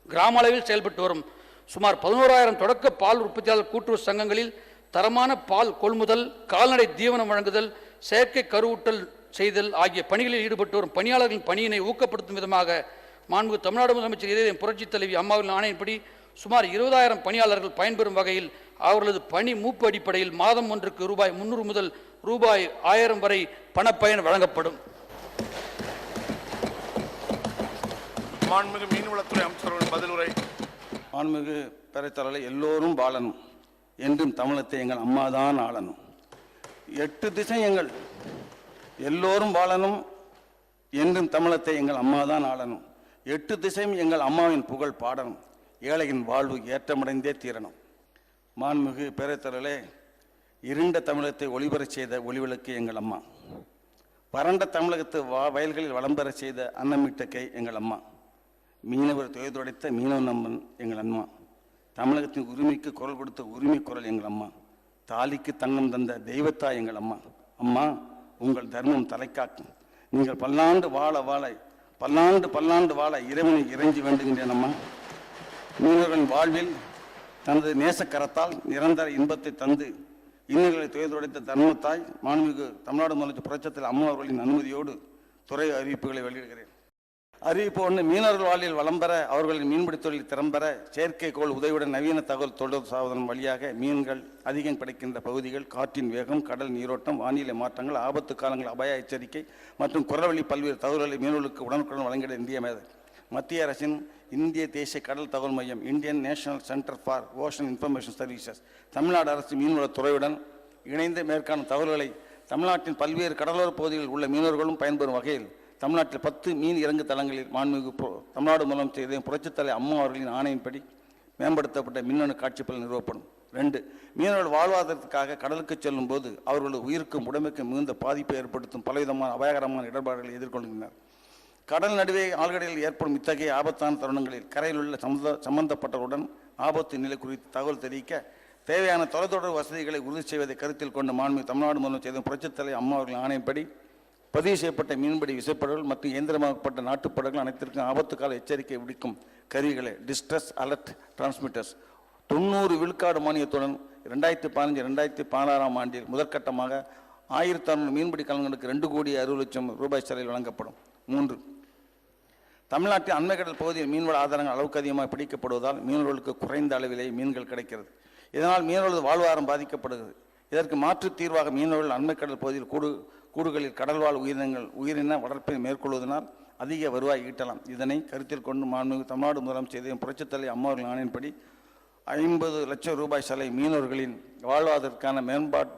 Speaker 19: கிராம அளவில் செயல்பட்டு வரும் சுமார் 11,000 தொடக்க பால் உற்பத்தியாளர் கூட்டுறவு சங்கங்களில் தரமான பால் கொள்முதல், கால்நடை தீவனம் வழங்குதல், செயற்கை கருவூட்டல் செய்தல் ஆகிய பணிகளில் ஈடுபட்டு வரும் பணியாளர்களின் பணியினை ஊக்கப்படுத்தும் விதமாக மாண்பு தமிழ்நாடு முதலமைச்சர் இதயம் புரட்சித் தலைவி அம்மாவின் ஆணையின்படி சுமார் 20,000 பணியாளர்கள் பயன்பெறும் வகையில் அவர்களது பணி மூப்பு அடிப்படையில் மாதம் ஒன்றுக்கு ரூபாய் 300 முதல் ரூபாய் 1000 வரை பணப்பயன் வழங்கப்படும்.
Speaker 18: மாண்புமிகு மீன்வளத்துறை அமைச்சர்கள் பதிலுரை.
Speaker 20: மாண்புமிகு பேரவைத் எல்லோரும் வாழணும், என்றும் தமிழத்தை எங்கள் அம்மாதான் ஆளணும். 8 திசை எங்கள் எல்லோரும் வாழணும், என்றும் தமிழத்தை எங்கள் அம்மாதான் ஆளணும். 8 திசையும் எங்கள் அம்மாவின் புகழ் பாடணும், ஏழையின் வாழ்வு ஏற்றமடைந்தே தீரணும். மாண்புமிகு பேரவைத் இருண்ட தமிழகத்தை ஒளிபெறச் செய்த ஒளிவிளக்கு எங்கள் அம்மா. வறண்ட தமிழகத்து வயல்களில் வளம் பெற செய்த அன்னமிட்ட கை எங்கள் அம்மா. மீனவர் துயதுடைத்த மீனவ நம்பன் எங்கள் அம்மா. தமிழகத்தின் உரிமைக்கு குரல் கொடுத்த உரிமை குரல் எங்கள் அம்மா. தாலிக்கு தங்கம் தந்த தெய்வத்தாய் எங்கள் அம்மா. அம்மா, உங்கள் தர்மம் தலைக்காக்கும். நீங்கள் பல்லாண்டு வாழ இறைவனை இறைஞ்சி வேண்டுகின்றேன் அம்மா. மீனவர்களின் வாழ்வில் தனது நேசக்கரத்தால் நிரந்தர இன்பத்தை தந்து இன்னல்களை துயதுடைத்த தர்மத்தாய் மாண்புமிகு தமிழ்நாடு முதலமைச்சர் புரட்சத்தில் அம்மா அவர்களின் அனுமதியோடு துறை அறிவிப்புகளை வெளியிடுகிறேன். அறிவிப்பு 1. மீனவர்கள் வாழ்வில் வளம் பெற, அவர்களின் மீன்பிடி தொழில் திறம்பெற செயற்கைக்கோள் உதவியுடன் நவீன தகவல் தொடர்பு சாதனம் வழியாக மீன்கள் அதிகம் கிடைக்கின்ற பகுதிகள், காற்றின் வேகம், கடல் நீரோட்டம், வானிலை மாற்றங்கள், ஆபத்து காலங்கள் அபாய எச்சரிக்கை மற்றும் குரல்வழி பல்வேறு தகவல்களை மீனவர்களுக்கு உடனுக்குடன் வழங்கிட இந்திய மத்திய அரசின் இந்திய தேசிய கடல் தகவல் மையம் Indian national centre for ocean information services Tamil Nadu அரசு மீன்வளத்துறையுடன் இணைந்து மேற்காணும் தகவல்களை தமிழ்நாட்டின் பல்வேறு கடலோர பகுதிகளில் உள்ள மீனவர்களும் பயன்பெறும் வகையில் தமிழ்நாட்டில் 10 மீன் இறங்கு தளங்களில் மாண்புமிகு தமிழ்நாடு மூலம் செய்த புரட்சித்தலை அம்மா அவர்களின் ஆணையின்படி மேம்படுத்தப்பட்ட மின்னணு காட்சிப்பல் நிறுவப்படும். 2. மீனவர்கள் வாழ்வாதாரத்திற்காக கடலுக்கு செல்லும் போது அவர்களது உயிருக்கும் உடமைக்கும் மிகுந்த பாதிப்பை ஏற்படுத்தும் பலவிதமான அபாயகரமான இடர்பாடுகளை எதிர்கொள்கின்றனர். கடல் நடுவே ஆழ்கடலில் ஏற்படும் இத்தகைய ஆபத்தான தருணங்களில் கரையில் உள்ள சம்பந்தப்பட்டவருடன் ஆபத்து நிலை குறித்து தகவல் தெரிவிக்க தேவையான தொலைத்தொடர்பு வசதிகளை உறுதி செய்வதை கருத்தில் கொண்ட மாண்புமிகு தமிழ்நாடு மூலம் செய்த புரட்சித்தலை அம்மா அவர்களின் ஆணையின்படி பதிவு செய்யப்பட்ட மீன்பிடி விசைப்படகுகள் மற்றும் இயந்திரமாக்கப்பட்ட நாட்டுப்படகுகள் அனைத்திற்கும் ஆபத்து கால எச்சரிக்கை விடுக்கும் கருவிகளை டிஸ்ட்ரஸ் அலர்ட் டிரான்ஸ்மிட்டர்ஸ் 90 விழுக்காடு மானியத்துடன் 2015-2016 ஆண்டில் முதற்கட்டமாக 1600 மீன்பிடி கலன்களுக்கு 2,60,00,000 ரூபாய் செலவில் வழங்கப்படும். 3. தமிழ்நாட்டின் அண்மைக்கடல் பகுதியில் மீன்வள ஆதாரங்கள் அளவுக்கு அதிகமாக பிடிக்கப்படுவதால் மீனவர்களுக்கு குறைந்த அளவிலே மீன்கள் கிடைக்கிறது. இதனால் மீனவர்களது வாழ்வாதாரம் பாதிக்கப்படுகிறது. இதற்கு மாற்று தீர்வாக மீனவர்கள் அண்மைக்கடல் பகுதியில் கூடுகளில் கடல்வாழ் உயிரின வளர்ப்பை மேற்கொள்வதனால் அதிக வருவாய் ஈட்டலாம். இதனை கருத்தில் கொண்டு மாண்புமிகு தமிழ்நாடு முதலமைச்சர் புரட்சித்தலை அம்மா அவர்களின் ஆணையின்படி 50 லட்சம் ரூபாய் செலவை மீனவர்களின் வாழ்வாதாரத்திற்கான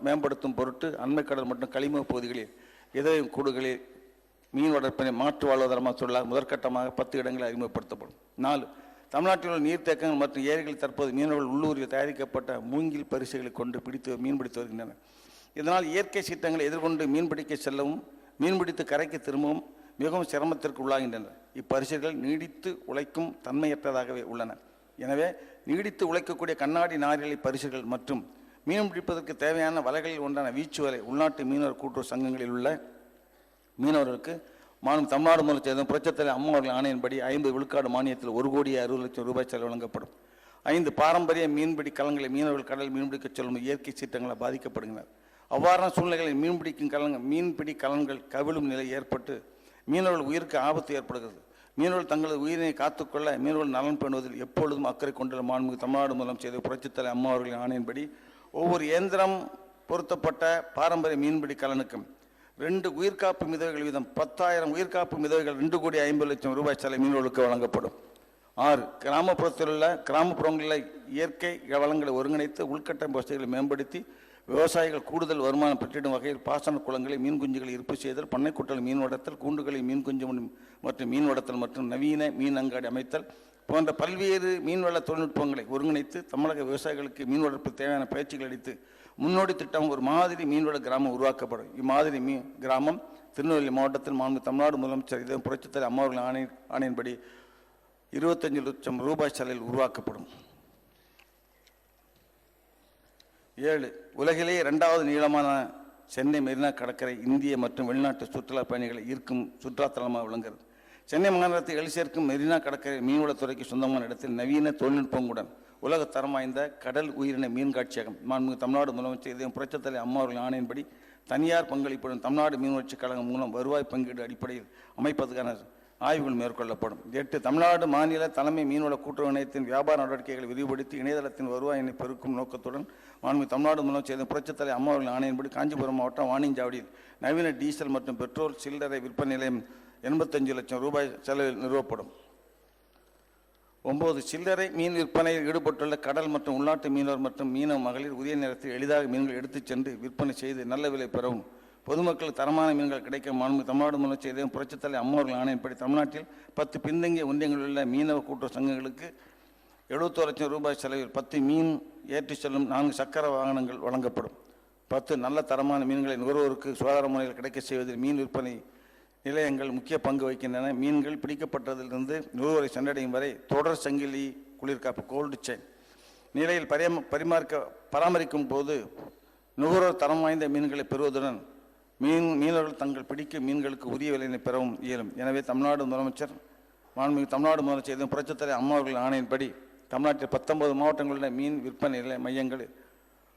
Speaker 20: மேம்படுத்தும் பொருட்டு அண்மைக்கடல் மற்றும் களிமுக பகுதிகளில் இதய கூடுகளில் மீன் வளர்ப்பினை மாற்று வாழ்வாதாரமாக தொழிலாக முதற்கட்டமாக 10 இடங்களில் அறிமுகப்படுத்தப்படும். 4. தமிழ்நாட்டில் உள்ள நீர்த்தேக்கங்கள் மற்றும் ஏரிகளில் தற்போது மீனவர்கள் உள்ளூரில் தயாரிக்கப்பட்ட மூங்கில் பரிசுகளை கொண்டு மீன்பிடித்து வருகின்றனர். இதனால் இயற்கை சீற்றங்களை எதிர்கொண்டு மீன்பிடிக்க செல்லவும் மீன்பிடித்து கரைக்கு திரும்பவும் மிகவும் சிரமத்திற்கு உள்ளாகின்றனர். இப்பரிசுகள் நீடித்து உழைக்கும் தன்மையற்றதாகவே உள்ளன. எனவே நீடித்து உழைக்கக்கூடிய கண்ணாடி நாரிழை பரிசுகள் மற்றும் மீன் பிடிப்பதற்கு தேவையான வலைகளில் ஒன்றான வீச்சு வலை உள்நாட்டு மீனவர் கூட்டுறவு சங்கங்களில் உள்ள மீனவர்களுக்கு தமிழ்நாடு மூலம் செய்த புரட்சித்தலை அம்மா அவர்கள் ஆணையின்படி 50 விழுக்காடு மானியத்தில் 1,60,00,000 ரூபாய் செலவு வழங்கப்படும். 5. பாரம்பரிய மீன்பிடி கலங்களை மீனவர்கள் கடல் மீன்பிடிக்க செல்லும் இயற்கை சீற்றங்களால் பாதிக்கப்படுகின்றனர். அவ்வாறான சூழ்நிலைகளில் மீன்பிடி கலன்கள் கவிழும் நிலை ஏற்பட்டு மீனவர்கள் உயிருக்கு ஆபத்து ஏற்படுகிறது. மீனவர்கள் தங்களது உயிரினை காத்துக்கொள்ள மீனவர்கள் நலன் பேணுவதில் எப்பொழுதும் அக்கறை கொண்டுள்ள மாண்புமிகு தமிழ்நாடு மூலம் செய்த புரட்சித்தலை அம்மா அவர்களின் ஆணையின்படி ஒவ்வொரு இயந்திரம் பொருத்தப்பட்ட பாரம்பரிய மீன்பிடி கலனுக்கும் 2 உயிர்காப்பு மிதவைகள் வீதம் 10,000 உயிர்காப்பு மிதவைகள் 2,50,00,000 ரூபாய் செலவு மீனவர்களுக்கு வழங்கப்படும். 6. கிராமப்புறங்களில் இயற்கை வளங்களை ஒருங்கிணைத்து உள்கட்டமைப்பு வசதிகளை மேம்படுத்தி விவசாயிகள் கூடுதல் வருமானம் பெற்றிடும் வகையில் பாசன குளங்களை மீன் குஞ்சுகளை இருப்பு செய்தல், பண்ணைக்குட்டல் மீன் வளர்த்தல், கூண்டுகளில் மீன் குஞ்சு மற்றும் மீன் வளர்த்தல் மற்றும் நவீன மீன் அங்காடி அமைத்தல் போன்ற பல்வேறு மீன்வள தொழில்நுட்பங்களை ஒருங்கிணைத்து தமிழக விவசாயிகளுக்கு மீன் வளர்ப்பு தேவையான பயிற்சிகள் அளித்து முன்னோடி திட்டம் ஒரு மாதிரி மீன்வள கிராமம் உருவாக்கப்படும். இம்மாதிரி கிராமம் திருநெல்வேலி மாவட்டத்தில் மாண்புமிகு தமிழ்நாடு முதலமைச்சர் இதை புரட்சித்தலை அம்மா அவர்களின் ஆணையின்படி 25 லட்சம் ரூபாய் செலவில் உருவாக்கப்படும். 7. உலகிலேயே 2வது நீளமான சென்னை மெரினா கடற்கரை இந்திய மற்றும் வெளிநாட்டு சுற்றுலா பயணிகளை ஈர்க்கும் சுற்றுலாத்தலமாக விளங்குகிறது. சென்னை மாநகரத்தை எழிசேர்க்கும் மெரினா கடற்கரை மீன்வளத்துறைக்கு சொந்தமான இடத்தில் நவீன தொழில்நுட்பங்களுடன் உலக தரம் வாய்ந்த கடல் உயிரின மீன் காட்சியகம் மாண்புமிகு தமிழ்நாடு முதலமைச்சர் இதயம் புரட்சித்தலை அம்மா அவர்களின் ஆணையின்படி தனியார் பங்களிப்புடன் தமிழ்நாடு மீன்வளர்ச்சி கழகம் மூலம் வருவாய் பங்கீடு அடிப்படையில் அமைப்பதற்கான ஆய்வுகள் மேற்கொள்ளப்படும். 8. தமிழ்நாடு மாநில தலைமை மீன்வள கூட்டுறவு இணையத்தின் வியாபார நடவடிக்கைகளை விரிவுபடுத்தி இணையதளத்தின் வருவாயினை பெருக்கும் நோக்கத்துடன் மாண்புமிகு தமிழ்நாடு மூலம் செய்த புரட்சித்தலை அம்மா அவர்களின் ஆணையின்படி காஞ்சிபுரம் மாவட்டம் வாணிஞ்சாவடியில் நவீன டீசல் மற்றும் பெட்ரோல் சில்லறை விற்பனை நிலையம் 85 லட்சம் ரூபாய் செலவில் நிறுவப்படும். 9. சில்லறை மீன் விற்பனையில் ஈடுபட்டுள்ள கடல் மற்றும் உள்நாட்டு மீனவர் மற்றும் மீனவ மகளிர் உரிய நேரத்தில் எளிதாக மீன்கள் எடுத்துச் சென்று விற்பனை செய்து நல்ல விலை பெறவும் பொதுமக்களுக்கு தரமான மீன்கள் கிடைக்க மாண்புமிகு தமிழ்நாடு மூலம் செய்த புரட்சித்தலை அம்மா அவர்கள் ஆணையின்படி தமிழ்நாட்டில் 10 பின்தங்கிய ஒன்றியங்களில் உள்ள மீனவ கூட்டுறவு சங்கங்களுக்கு 71 லட்சம் ரூபாய் செலவில் 10 மீன் ஏற்றி செல்லும் 4 சக்கர வாகனங்கள் வழங்கப்படும். 10 நல்ல தரமான மீன்களை நுகர்வோருக்கு சுகாதார முறையில் கிடைக்க செய்வதில் மீன் விற்பனை நிலையங்கள் முக்கிய பங்கு வகிக்கின்றன. மீன்கள் பிடிக்கப்பட்டதிலிருந்து நுகர்வோரை சென்றடையும் வரை தொடர் சங்கிலி குளிர்காப்பு கோல்டு செயின் நிலையில் பராமரிக்கும் போது நுகர்வோர் தரம் வாய்ந்த மீன்களை பெறுவதுடன் மீனவர்கள் தங்கள் பிடிக்கும் மீன்களுக்கு உரிய விலையினை பெறவும் இயலும். எனவே தமிழ்நாடு முதலமைச்சர் மாண்புமிகு தமிழ்நாடு முதலமைச்சர் செய்த புரட்சித்தலை அம்மா அவர்கள் ஆணையின்படி தமிழ்நாட்டில் 19 மாவட்டங்களில் மீன் விற்பனை நிலைய மையங்கள்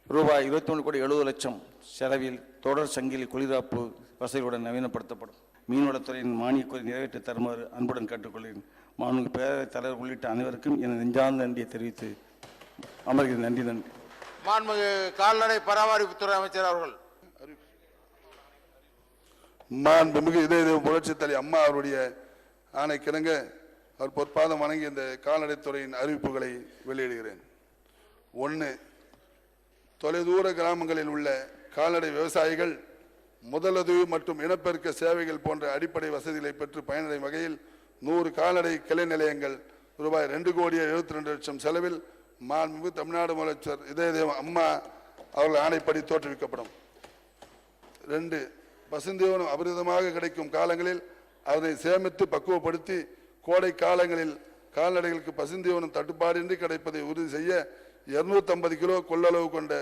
Speaker 20: ரூபாய் 21,70,00,000 செலவில் தொடர் சங்கிலி குளிர்காப்பு வசதியுடன் நவீனப்படுத்தப்படும். மீன்வளத்துறையின் மானியக் கோரிக்கை நிறைவேற்றி தருமாறு அன்புடன் கேட்டுக்கொள்கிறேன். மாண்புமிகு பேரவைத் தலைவர் உள்ளிட்ட அனைவருக்கும் என் நெஞ்சார்ந்த நன்றியை தெரிவித்து அமர்கிறேன். நன்றி.
Speaker 1: மாண்புமிகு கால்நடை பராமரிப்புத்துறை அமைச்சர் அவர்கள்.
Speaker 21: மாண்புமிகு இதய புரட்சித்தலை அம்மா அவருடைய ஆணைக்கிணங்க அவர் பொற்பாதம் வணங்கி இந்த கால்நடைத்துறையின் அறிவிப்புகளை வெளியிடுகிறேன். 1. தொலைதூர கிராமங்களில் உள்ள கால்நடை விவசாயிகள் முதலுதவி மற்றும் இனப்பெருக்க சேவைகள் போன்ற அடிப்படை வசதிகளை பெற்று பயனடையும் வகையில் 100 கால்நடை கிளை நிலையங்கள் ரூபாய் 2,72,00,000 செலவில் மாண்புமிகு தமிழ்நாடு முதலமைச்சர் இதயதேவம் அம்மா அவர்கள் ஆணைப்படி தோற்றுவிக்கப்படும். 2. பசுந்தீவனம் அபரிதமாக கிடைக்கும் காலங்களில் அதனை சேமித்து பக்குவப்படுத்தி கோடை காலங்களில் கால்நடைகளுக்கு பசுந்தீவனம் தட்டுப்பாடின்றி கிடைப்பதை உறுதி செய்ய 250 கிலோ கொள்ளளவு கொண்ட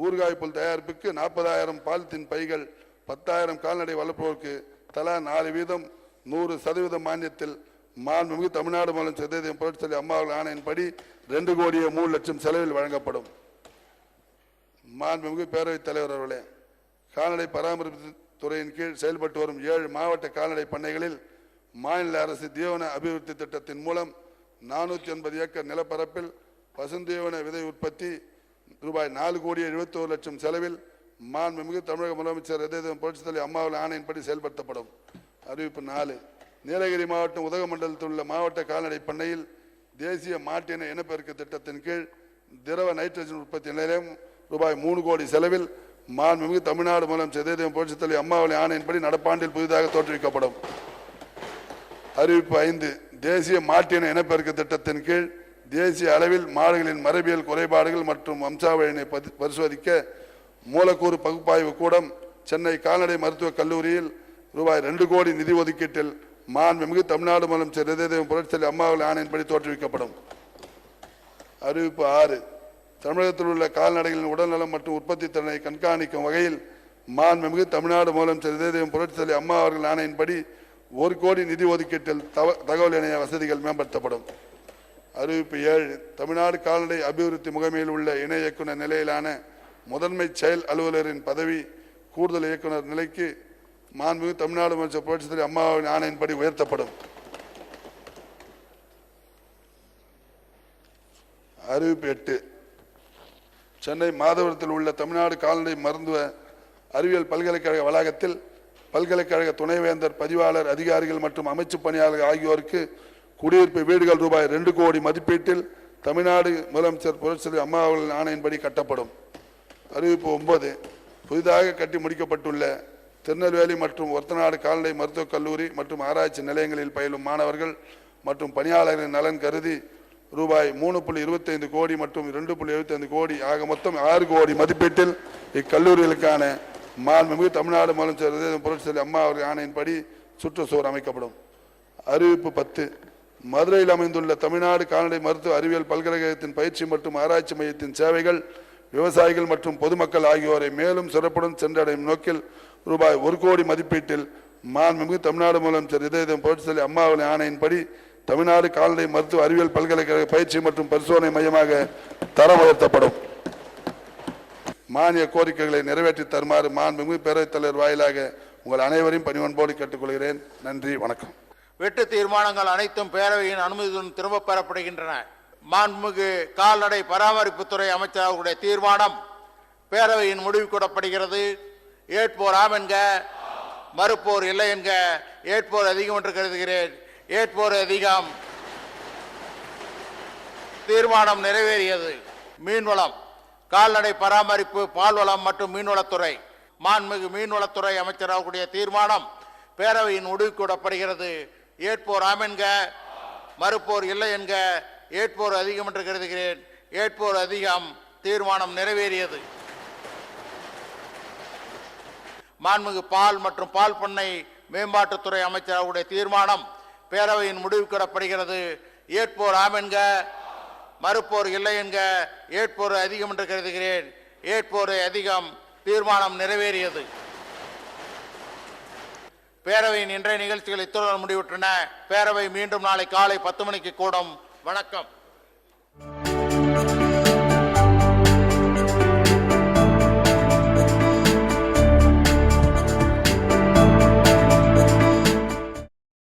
Speaker 21: ஊறுகாய் புல் தயாரிப்புக்கு 40,000 பாலித்தீன் பைகள் 10,000 கால்நடை வளர்ப்போருக்கு தலா 4 வீதம் 100% மானியத்தில் மாண்புமிகு தமிழ்நாடு முதலமைச்சர் இதயதேவம் புரட்சித்தலைவி அம்மா அவர்கள் ஆணையின்படி 2,03,00,000 செலவில் வழங்கப்படும். மாண்புமிகு பேரவைத் தலைவர் அவர்களே, கால்நடை பராமரிப்பு துறையின் கீழ் செயல்பட்டு வரும் 7 மாவட்ட கால்நடை பண்ணைகளில் மாநில அரசு தீவன அபிவிருத்தி திட்டத்தின் மூலம் 480 ஏக்கர் நிலப்பரப்பில் பசுந்தீவன விதை உற்பத்தி ரூபாய் 4,71,00,000 செலவில் மாண்புமிகு தமிழக முதலமைச்சர் இதயதேவம் புரட்சித்தலைவி அம்மா அவர்கள் ஆணையின்படி செயல்படுத்தப்படும். அறிவிப்பு 4. நீலகிரி மாவட்டம் உதகமண்டலத்தில் உள்ள மாவட்ட கால்நடை பண்ணையில் தேசிய மாட்டின இனப்பெருக்க திட்டத்தின் கீழ் திரவ நைட்ரஜன் உற்பத்தி நிலையம் ரூபாய் 3 கோடி செலவில் மாண்புமிகு தமிழ்நாடு முதலமைச்சர் இதயதேவம் புரட்சித்தலைவி அம்மா அவர்களின் ஆணையின்படி நடப்பாண்டில் புதிதாக தோற்றுவிக்கப்படும். அறிவிப்பு 5. தேசிய மாட்டின இனப்பெருக்க திட்டத்தின் கீழ் தேசிய அளவில் மாடுகளின் மரபியல் குறைபாடுகள் மற்றும் வம்சாவழியினை பரிசோதிக்க மூலக்கூறு பகுப்பாய்வு கூடம் சென்னை கால்நடை மருத்துவக் கல்லூரியில் ரூபாய் 2 கோடி நிதி ஒதுக்கீட்டில் மாண்புமிகு தமிழ்நாடு முதலமைச்சர் இதயதேவம் புரட்சித்தலைவி அம்மா அவர்களின் ஆணையின்படி தோற்றுவிக்கப்படும். அறிவிப்பு 6. தமிழகத்தில் உள்ள கால்நடைகளின் உடல்நலம் மற்றும் உற்பத்தி திறனை கண்காணிக்கும் வகையில் மாண்புமிகு தமிழ்நாடு முதலமைச்சர் இதயதேவம் புரட்சித்தலைவி அம்மா அவர்கள் ஆணையின்படி 1 கோடி நிதி ஒதுக்கீட்டில் தகவல் இணைய வசதிகள் மேம்படுத்தப்படும். அறிவிப்பு 7. தமிழ்நாடு கால்நடை அபிவிருத்தி முகமையில் உள்ள இணை இயக்குனர் நிலையிலான முதன்மை செயல் அலுவலரின் பதவி கூடுதல் இயக்குனர் நிலைக்கு மாண்புமிகு தமிழ்நாடு முதலமைச்சர் புரட்சித்தலைவி அம்மா அவர்களின் ஆணையின்படி உயர்த்தப்படும். அறிவிப்பு 8. சென்னை மாதவரத்தில் உள்ள தமிழ்நாடு கால்நடை மருத்துவ அறிவியல் பல்கலைக்கழக வளாகத்தில் பல்கலைக்கழக துணைவேந்தர், பதிவாளர், அதிகாரிகள் மற்றும் அமைச்சு பணியாளர்கள் ஆகியோருக்கு குடியிருப்பு வீடுகள் ரூபாய் 2 கோடி மதிப்பீட்டில் தமிழ்நாடு முதலமைச்சர் புரட்சித்தலைவி அம்மா அவர்களின் ஆணையின்படி கட்டப்படும். அறிவிப்பு 9. புதிதாக கட்டி முடிக்கப்பட்டுள்ள திருநெல்வேலி மற்றும் ஒரத்தநாடு கால்நடை மருத்துவக் கல்லூரி மற்றும் ஆராய்ச்சி நிலையங்களில் பயிலும் மாணவர்கள் மற்றும் பணியாளர்களின் நலன் கருதி ரூபாய் 3.25 கோடி மற்றும் 2.75 கோடி ஆக மொத்தம் 6 கோடி மதிப்பீட்டில் இக்கல்லூரிகளுக்கான மாண்புமிகு தமிழ்நாடு முதலமைச்சர் இதயதேவம் புரட்சித்தலைவி அம்மா அவர்கள் ஆணையின்படி சுற்றுச்சுவர் அமைக்கப்படும். அறிவிப்பு 10. மதுரையில் அமைந்துள்ள தமிழ்நாடு கால்நடை மருத்துவ அறிவியல் பல்கலைக்கழகத்தின் பயிற்சி மற்றும் ஆராய்ச்சி மையத்தின் சேவைகள் விவசாயிகள் மற்றும் பொதுமக்கள் ஆகியோரை மேலும் சிறப்புடன் சென்றடையும் நோக்கில் ரூபாய் 1 கோடி மதிப்பீட்டில் மாண்புமிகு தமிழ்நாடு முதலமைச்சர் இதயதேவம் புரட்சித்தலைவி அம்மா அவர்களின் ஆணையின்படி தமிழ்நாடு கால்நடை மருத்துவ அறிவியல் பல்கலைக்கழக பயிற்சி மற்றும் பரிசோதனை மையமாக தரம் உயர்த்தப்படும். மானிய கோரிக்கைகளை நிறைவேற்றி தருமாறு மாண்புமிகு பேரவைத் தலைவர் வாயிலாக உங்கள் அனைவரையும் பணிவன்போடு கேட்டுக்கொள்கிறேன். நன்றி, வணக்கம்.
Speaker 1: வெட்டு தீர்மானங்கள் அனைத்தும் பேரவையின் அனுமதியுடன் திரும்பப் பெறப்படுகின்றன. மாண்புமிகு கால்நடை பராமரிப்புத்துறை அமைச்சர் அவர்களுடைய தீர்மானம் பேரவையின் முடிவு கூடப்படுகிறது. ஏற்போர் ஆம் என்க, மறுப்போர் இல்லை என்க. ஏற்போர் அதிகம் என்று கருதுகிறேன். ஏற்போர் அதிகம். தீர்மானம் நிறைவேறியது. மீன்வளம், கால்நடை பராமரிப்பு, பால்வளம் மற்றும் மீன்வளத்துறை மாண்புமிகு மீன்வளத்துறை அமைச்சர் அவர்களுடைய தீர்மானம் பேரவையின் முடிவுக்கூடப்படுகிறது. ஏற்போர் ஆம் என்க, மறுப்போர் இல்லை என்க. ஏற்போர் அதிகம் என்று கருதுகிறேன். ஏற்போர் அதிகம். தீர்மானம் நிறைவேறியது. மாண்புமிகு பால் மற்றும் பால் பண்ணை மேம்பாட்டுத்துறை அமைச்சர் அவருடைய தீர்மானம் பேரவையின் முடிவுக்கூடப்படுகிறது. ஏற்போர் ஆம் என்க, மறுப்போர் இல்லை என்க. ஏற்போர் அதிகம் என்று கருதுகிறேன். ஏற்போர் அதிகம். தீர்மானம் நிறைவேறியது. பேரவையின் இன்றைய நிகழ்ச்சிகள் இத்துடன் முடிவுற்றன. பேரவை மீண்டும் நாளை காலை 10 மணிக்கு கூடும். வணக்கம்.